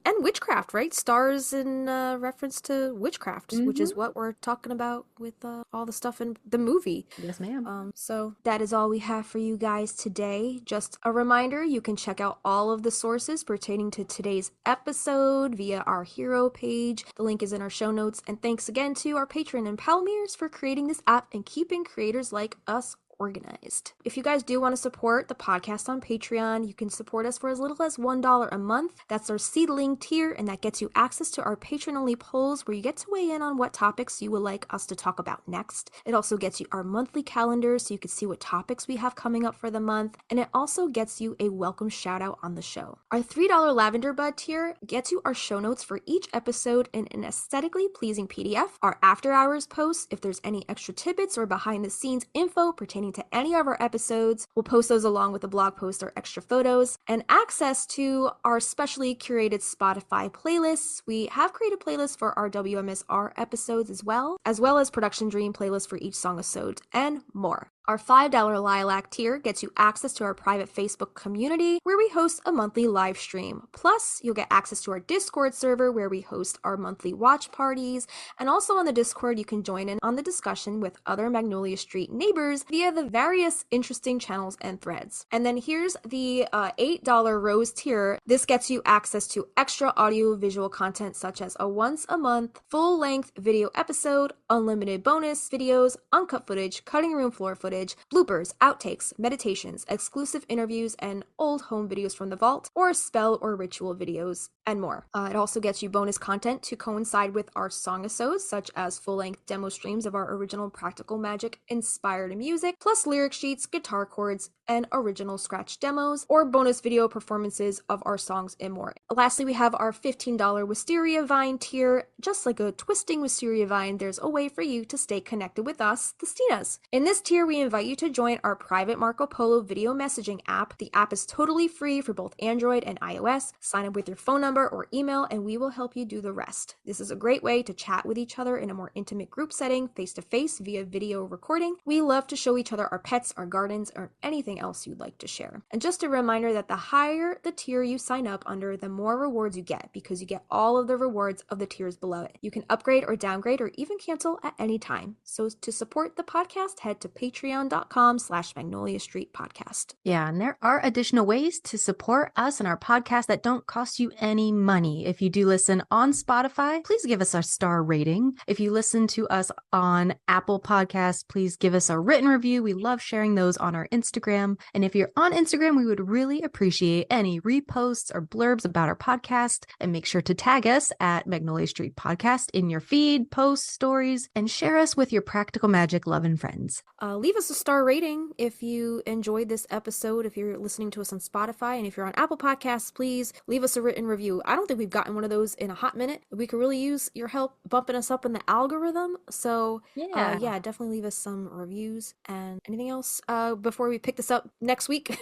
Speaker 3: And witchcraft, right? Stars in reference to witchcraft, which is what we're talking about with all the stuff in the movie.
Speaker 2: Yes, ma'am.
Speaker 3: So that is all we have for you guys today. Just a reminder, you can check out all of the sources pertaining to today's episode via our hero page. The link is in our show notes. And thanks again to our patron and Palmiers for creating this app and keeping creators like us organized. If you guys do want to support the podcast on Patreon, you can support us for as little as $1 a month. That's our seedling tier, and that gets you access to our patron-only polls where you get to weigh in on what topics you would like us to talk about next. It also gets you our monthly calendar so you can see what topics we have coming up for the month, and it also gets you a welcome shout out on the show. Our $3 Lavender Bud tier gets you our show notes for each episode in an aesthetically pleasing PDF, our after hours posts, if there's any extra tidbits or behind the scenes info pertaining to any of our episodes. We'll post those along with a blog post or extra photos, and access to our specially curated Spotify playlists. We have created playlists for our WMSR episodes as well as Production Dream playlists for each song episode, and more. Our $5 Lilac tier gets you access to our private Facebook community where we host a monthly live stream. Plus, you'll get access to our Discord server where we host our monthly watch parties. And also on the Discord, you can join in on the discussion with other Magnolia Street neighbors via the various interesting channels and threads. And then here's the $8 Rose tier. This gets you access to extra audio-visual content such as a once-a-month full-length video episode, unlimited bonus videos, uncut footage, cutting room floor footage, bloopers, outtakes, meditations, exclusive interviews, and old home videos from the vault, or spell or ritual videos, and more. It also gets you bonus content to coincide with our song-episodes, such as full-length demo streams of our original Practical Magic inspired music, plus lyric sheets, guitar chords, and original scratch demos, or bonus video performances of our songs and more. Lastly, we have our $15 Wisteria Vine tier. Just like a twisting Wisteria Vine, there's a way for you to stay connected with us, the Stinas. In this tier, we invite you to join our private Marco Polo video messaging app. The app is totally free for both Android and iOS. Sign up with your phone number or email, and we will help you do the rest. This is a great way to chat with each other in a more intimate group setting, face-to-face via video recording. We love to show each other our pets, our gardens, or anything else you'd like to share. And just a reminder that the higher the tier you sign up under, the more rewards you get, because you get all of the rewards of the tiers below it. You can upgrade or downgrade or even cancel at any time. So to support the podcast, head to patreon.com/Magnolia Street Podcast.
Speaker 2: Yeah, and there are additional ways to support us and our podcast that don't cost you any money. If you do listen on Spotify, please give us a star rating. If you listen to us on Apple Podcasts, please give us a written review. We love sharing those on our Instagram. And if you're on Instagram, we would really appreciate any reposts or blurbs about our podcast. And make sure to tag us at Magnolia Street Podcast in your feed, posts, stories, and share us with your Practical Magic loving friends.
Speaker 3: Leave us a star rating if you enjoyed this episode, if you're listening to us on Spotify, and if you're on Apple Podcasts, please leave us a written review. I don't think we've gotten one of those in a hot minute. We could really use your help bumping us up in the algorithm. So yeah, definitely leave us some reviews. And anything else before we pick this up next week?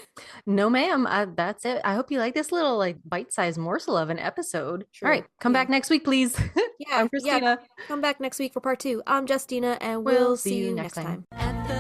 Speaker 2: No, ma'am. That's it. I hope you like this little like bite-sized morsel of an episode.
Speaker 3: Sure.
Speaker 2: All right, come back next week, please.
Speaker 3: Yeah,
Speaker 2: I'm Christina.
Speaker 3: Come back next week for part 2. I'm Justina, and we'll see you next time.
Speaker 1: At the